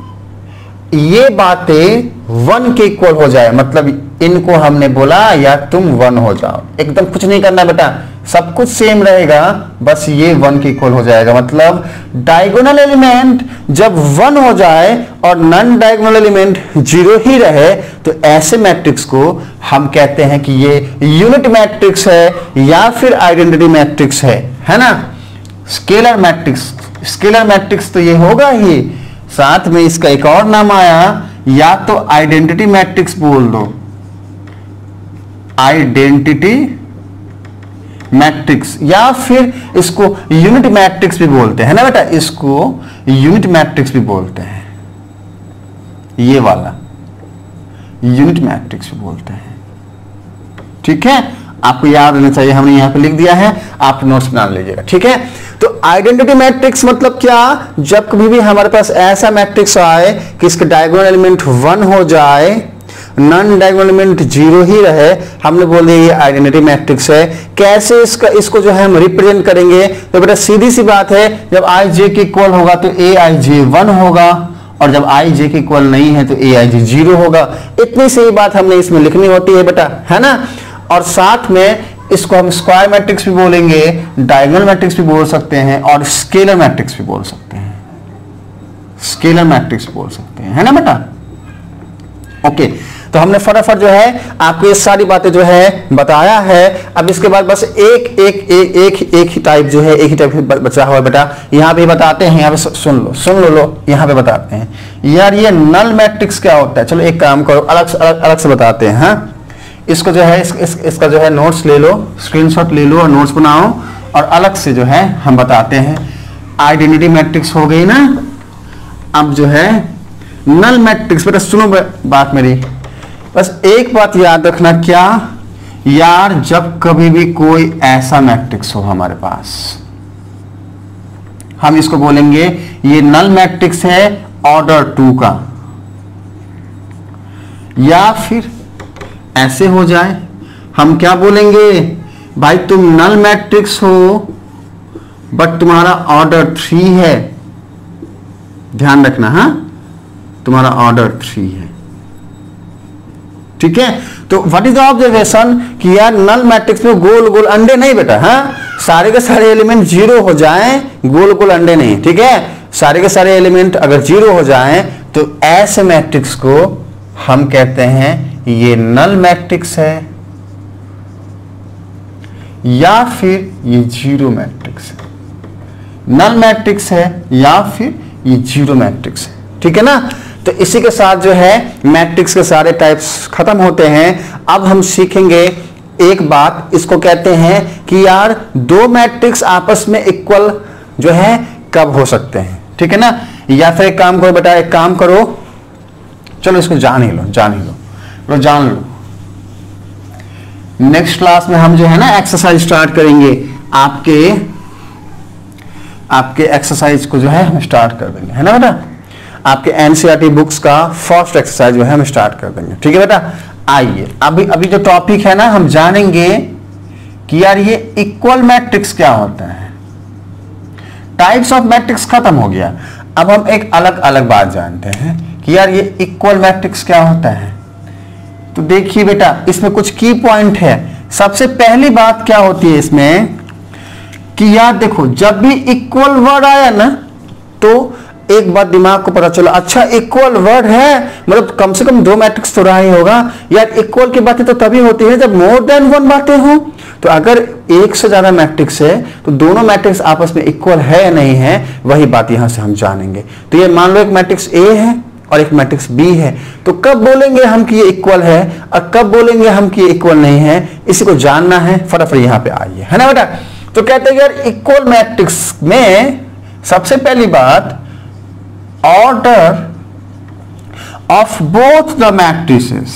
ये बातें 1 के इक्वल हो जाए, मतलब इनको हमने बोला या तुम 1 हो जाओ, एकदम कुछ नहीं करना बेटा, सब कुछ सेम रहेगा, बस ये 1 के इक्वल हो जाएगा। मतलब डायगोनल एलिमेंट जब 1 हो जाए और नॉन डायगोनल एलिमेंट 0 ही रहे तो ऐसे मैट्रिक्स को हम कहते हैं कि ये यूनिट मैट्रिक्स है या फिर आइडेंटिटी मैट्रिक्स है ना। स्केलर मैट्रिक्स, स्केलर मैट्रिक्स तो ये होगा ही, साथ में इसका एक और नाम आया, या तो आइडेंटिटी मैट्रिक्स बोल दो, आइडेंटिटी मैट्रिक्स, या फिर इसको यूनिट मैट्रिक्स भी बोलते हैं ना बेटा, इसको यूनिट मैट्रिक्स भी बोलते हैं, ये वाला यूनिट मैट्रिक्स भी बोलते हैं। ठीक है, आपको याद रहना चाहिए, हमने यहां पे लिख दिया है, आप नोट्स बना लीजिएगा। ठीक है, तो आइडेंटिटी मैट्रिक्स मतलब क्या, जब कभी भी हमारे पास ऐसा मैट्रिक्स आए कि इसके डायगोनल एलिमेंट 1 हो जाए, नॉन डायगोनल एलिमेंट 0 ही रहे, हमने बोल दिया ये आइडेंटिटी मैट्रिक्स है। कैसे इसको जो है हम रिप्रेजेंट करेंगे, तो बेटा सीधी सी बात है, जब i j के इक्वल होगा तो a i j 1 होगा, और जब i j के इक्वल नहीं है तो a i j 0 होगा। इतनी सी बात हमने इसमें लिखनी होती है बेटा, है ना। और साथ में इसको हम स्क्वायर मैट्रिक्स भी बोलेंगे, डायगोनल मैट्रिक्स भी बोल सकते हैं, और स्केलर मैट्रिक्स भी बोल सकते हैं, स्केलर मैट्रिक्स बोल सकते हैं, है ना बेटा। ओके, तो हमने फटाफट जो है आपको ये सारी बातें जो है बताया है। अब इसके बाद बस एक ही टाइप जो है, एक ही टाइप बचा हुआ है बेटा, यहाँ पे बताते हैं, यहाँ पे सुन लो, यहाँ पे बताते हैं यार ये नल मैट्रिक्स क्या होता है। चलो एक काम करो, अलग से बताते हैं। हाँ, इसको जो है इसका जो है नोट्स ले लो, स्क्रीनशॉट ले लो और नोट्स बनाओ, और अलग से जो है हम बताते हैं। आइडेंटिटी मैट्रिक्स हो गई ना, अब जो है नल मैट्रिक्स। बेटा सुनो बात मेरी, बस एक बात याद रखना, क्या यार, जब कभी भी कोई ऐसा मैट्रिक्स हो हमारे पास, हम इसको बोलेंगे ये नल मैट्रिक्स है ऑर्डर 2 का, या फिर ऐसे हो जाए, हम क्या बोलेंगे, भाई तुम नल मैट्रिक्स हो बट तुम्हारा ऑर्डर 3 है, ध्यान रखना। हाँ, तुम्हारा ऑर्डर 3 है। ठीक है, तो व्हाट इज द ऑब्जर्वेशन कि यार नल मैट्रिक्स में गोल गोल अंडे नहीं बेटा। हाँ, सारे के सारे एलिमेंट 0 हो जाएं, गोल गोल अंडे नहीं। ठीक है, सारे के सारे एलिमेंट अगर 0 हो जाएं तो ऐसे मैट्रिक्स को हम कहते हैं ये नल मैट्रिक्स है, या फिर ये 0 मैट्रिक्स है। नल मैट्रिक्स है या फिर ये 0 मैट्रिक्स है। ठीक है ना, तो इसी के साथ जो है मैट्रिक्स के सारे टाइप्स खत्म होते हैं। अब हम सीखेंगे एक बात, इसको कहते हैं कि यार 2 मैट्रिक्स आपस में इक्वल जो है कब हो सकते हैं। ठीक है ना, या फिर एक काम करो बेटा, एक काम करो, चलो इसको जान ही लो, जान लो। नेक्स्ट क्लास में हम जो है ना एक्सरसाइज स्टार्ट करेंगे, आपके एक्सरसाइज को जो है हम स्टार्ट कर देंगे, है ना बेटा। आपके एनसीईआरटी बुक्स का फर्स्ट एक्सरसाइज जो है हम स्टार्ट कर देंगे। ठीक है बेटा, आइए अभी जो टॉपिक है ना, हम जानेंगे कि यार ये इक्वल मैट्रिक्स क्या होता है। टाइप्स ऑफ मैट्रिक्स खत्म हो गया, अब हम एक अलग बात जानते हैं कि यार ये इक्वल मैट्रिक्स क्या होता है। तो देखिए बेटा, इसमें कुछ की पॉइंट है। सबसे पहली बात क्या होती है इसमें कि यार देखो, जब भी इक्वल वर्ड आया ना तो एक बात दिमाग को पता चला, अच्छा इक्वल वर्ड है मतलब कम से कम 2 मैट्रिक्स तो रहा ही होगा। यार इक्वल की बातें तो तभी होती है जब मोर देन 1 बातें हो। तो अगर एक से ज्यादा मैट्रिक्स है तो दोनों मैट्रिक्स आपस में इक्वल है या नहीं है, वही बात यहां से हम जानेंगे। तो ये मान लो एक मैट्रिक्स ए है और एक मैट्रिक्स बी है, तो कब बोलेंगे हम कि ये इक्वल है और कब बोलेंगे हम कि ये इक्वल नहीं है, इसी को जानना है। फटाफट यहां पे आइए, है ना बेटा। तो कहते हैं यार इक्वल मैट्रिक्स में सबसे पहली बात, order of both the matrices,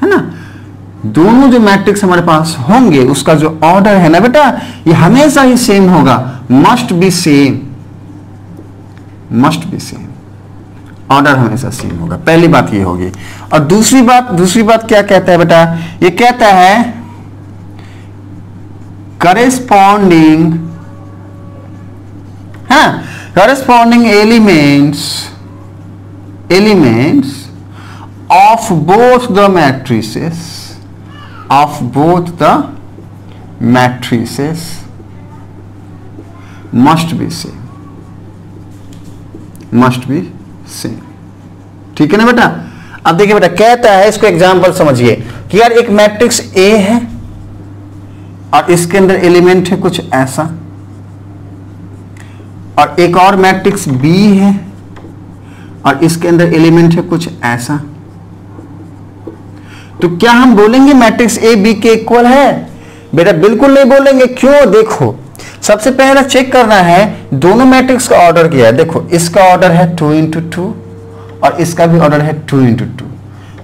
है ना। दोनों जो मैट्रिक्स हमारे पास होंगे उसका जो ऑर्डर है ना बेटा, ये हमेशा ही सेम होगा, मस्ट बी सेम, ऑर्डर हमेशा सेम होगा। पहली बात ये होगी। और दूसरी बात क्या कहता है बेटा, ये कहता है करेस्पॉन्डिंग है, corresponding elements of both the matrices must be same। ठीक है ना बेटा। अब देखिए बेटा कहता है, इसको एग्जांपल समझिए कि यार एक मैट्रिक्स ए है और इसके अंदर एलिमेंट है कुछ ऐसा, और एक और मैट्रिक्स बी है और इसके अंदर एलिमेंट है कुछ ऐसा। तो क्या हम बोलेंगे मैट्रिक्स ए बी के इक्वल है? बेटा बिल्कुल नहीं बोलेंगे। क्यों? देखो सबसे पहले चेक करना है दोनों मैट्रिक्स का ऑर्डर क्या है। देखो इसका ऑर्डर है 2 × 2 और इसका भी ऑर्डर है 2 × 2।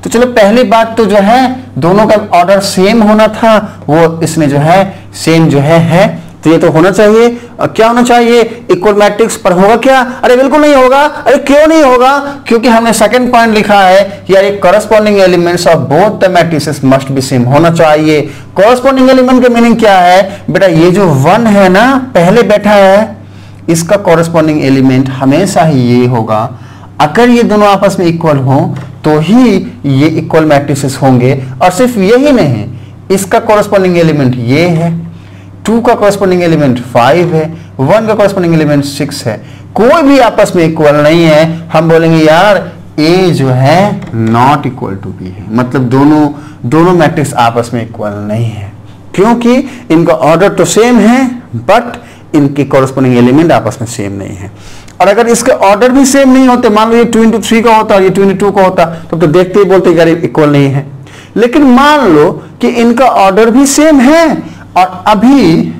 तो चलो पहली बात तो जो है दोनों का ऑर्डर सेम होना था, वो इसमें जो है सेम जो है तो ये तो होना चाहिए। और क्या होना चाहिए? इक्वल मैट्रिक्स पर होगा क्या? अरे बिल्कुल नहीं होगा। अरे क्यों नहीं होगा? क्योंकि हमने सेकंड पॉइंट लिखा है कि यार corresponding elements of both the matrices must be same होना चाहिए। कॉरस्पॉन्डिंग एलिमेंट का मीनिंग क्या है बेटा? ये जो 1 है ना पहले बैठा है, इसका कॉरस्पॉन्डिंग एलिमेंट हमेशा ही ये होगा। अगर ये दोनों आपस में इक्वल हो तो ही ये इक्वल मैट्रिसेस होंगे। और सिर्फ यही नहीं, इसका कॉरस्पॉन्डिंग एलिमेंट ये है, 2 का कॉरस्पॉन्डिंग एलिमेंट 5 है, 1 का कॉरस्पॉन्डिंग एलिमेंट 6 है। कोई भी आपस में इक्वल नहीं है, हम बोलेंगे यार A जो है नॉट इक्वल टू B है। मतलब दोनों मैट्रिक्स आपस में इक्वल नहीं है, क्योंकि इनका ऑर्डर तो सेम है बट इनके कॉरस्पॉन्डिंग एलिमेंट आपस में सेम नहीं है। और अगर इसके ऑर्डर भी सेम नहीं होते, मान लो ये 2 × 3 का होता और ये 2 × 2 का होता, तो देखते ही बोलते यार इक्वल नहीं है। लेकिन मान लो कि इनका ऑर्डर भी सेम है और अभी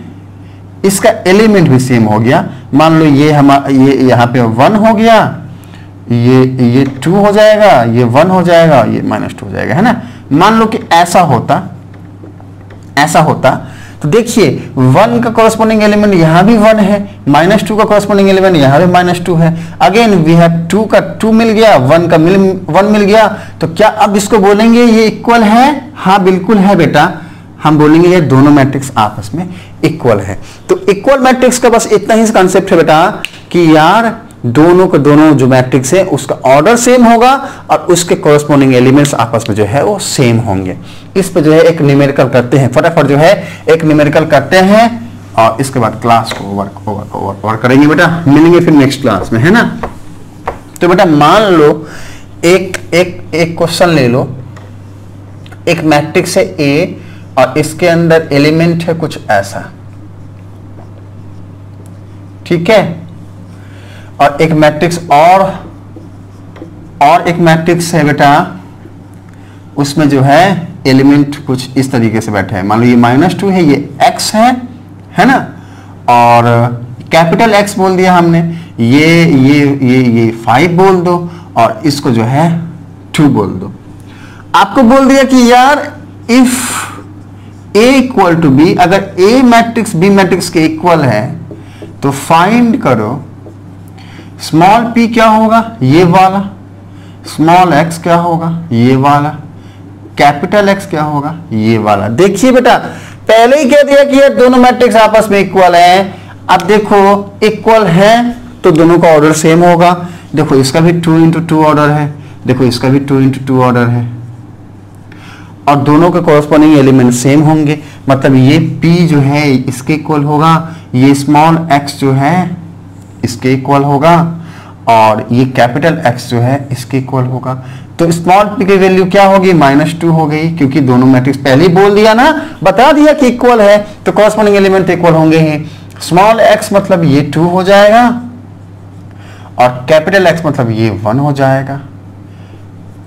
इसका एलिमेंट भी सेम हो गया। मान लो ये ये यहाँ पे 1 हो गया, ये 2 हो जाएगा, ये 1 हो जाएगा, ये -2 हो जाएगा, है ना। मान लो कि ऐसा होता तो देखिए 1 का कॉरस्पॉन्डिंग एलिमेंट यहां भी 1 है, -2 का कॉरस्पॉन्डिंग एलिमेंट यहां भी -2 है। अगेन वी हैव 2 का 2 मिल गया, 1 का 1 मिल गया। तो क्या अब इसको बोलेंगे ये इक्वल है? हाँ बिल्कुल है बेटा, हम बोलेंगे ये दोनों मैट्रिक्स आपस में इक्वल है। तो इक्वल मैट्रिक्स का बस इतना ही कंसेप्ट है बेटा कि यार दोनों जो मैट्रिक्स है उसका ऑर्डर सेम होगा और उसके कॉरस्पॉन्डिंग एलिमेंट्स आपस में जो है वो सेम होंगे। इस पे जो है एक न्यूमेरिकल करते हैं, फटाफट जो है एक न्यूमेरिकल करते हैं और इसके बाद क्लास को ओवर करेंगे बेटा। मिलेंगे फिर नेक्स्ट क्लास में, है ना। तो बेटा मान लो एक क्वेश्चन ले लो, एक मैट्रिक्स है ए और इसके अंदर एलिमेंट है कुछ ऐसा, ठीक है। और एक मैट्रिक्स और एक मैट्रिक्स है बेटा, उसमें जो है एलिमेंट कुछ इस तरीके से बैठे हैं। मान लो ये -2 है, ये x है ना, और कैपिटल X बोल दिया हमने, ये 5 बोल दो और इसको जो है 2 बोल दो। आपको बोल दिया कि यार if A equal to B, अगर A मैट्रिक्स B मैट्रिक्स के इक्वल है तो फाइंड करो स्मॉल p क्या होगा, ये वाला, स्मॉल x क्या होगा, ये वाला, कैपिटल X क्या होगा, ये वाला। देखिए बेटा पहले ही कह दिया कि ये दोनों मैट्रिक्स आपस में इक्वल है। अब देखो इक्वल है तो दोनों का ऑर्डर सेम होगा। देखो इसका भी 2 × 2 ऑर्डर है, देखो इसका भी 2 × 2 ऑर्डर है और दोनों के कॉरस्पॉन्डिंग एलिमेंट सेम होंगे। मतलब ये p जो है इसके इक्वल होगा, ये स्मॉल x जो है इसके इक्वल होगा और ये कैपिटल X जो है इसके इक्वल होगा। तो स्मॉल p की वैल्यू क्या होगी, -2 हो गई, क्योंकि दोनों मैट्रिक्स पहले ही बोल दिया ना, बता दिया कि इक्वल है तो कॉरस्पॉन्डिंग एलिमेंट इक्वल होंगे ही। स्मॉल x मतलब ये 2 हो जाएगा और कैपिटल X मतलब ये 1 हो जाएगा।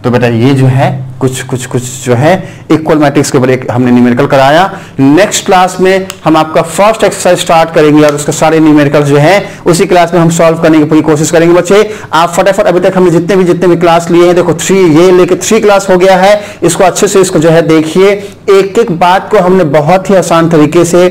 तो बेटा ये जो है कुछ जो है इक्वल मैट्रिक्स के ऊपर एक हमने न्यूमेरिकल कराया। नेक्स्ट क्लास में हम आपका फर्स्ट एक्सरसाइज स्टार्ट करेंगे और उसके सारे न्यूमेरिकल जो है उसी क्लास में हम सॉल्व करने की पूरी कोशिश करेंगे। बच्चे आप फटाफट, अभी तक हमने जितने भी क्लास लिए हैं, देखो 3 ये लेके 3 क्लास हो गया है, इसको अच्छे से इसको जो है देखिए। एक एक बात को हमने बहुत ही आसान तरीके से,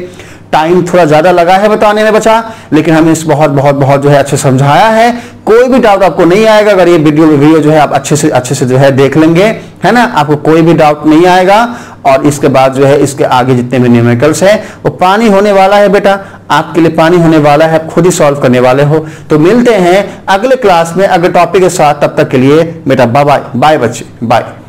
टाइम थोड़ा ज्यादा लगा है बताने में बचा, लेकिन हमने इस बहुत जो है अच्छे समझाया है। कोई भी डाउट आपको नहीं आएगा अगर ये वीडियो जो है आप अच्छे से जो है देख लेंगे, है ना, आपको कोई भी डाउट नहीं आएगा। और इसके बाद जो है इसके आगे जितने भी न्यूमेरिकल्स हैं वो पानी होने वाला है बेटा, आपके लिए पानी होने वाला है, खुद ही सॉल्व करने वाले हो। तो मिलते हैं अगले क्लास में अगले टॉपिक के साथ, तब तक के लिए बेटा बाय बाय, बाय बच्चे बाय।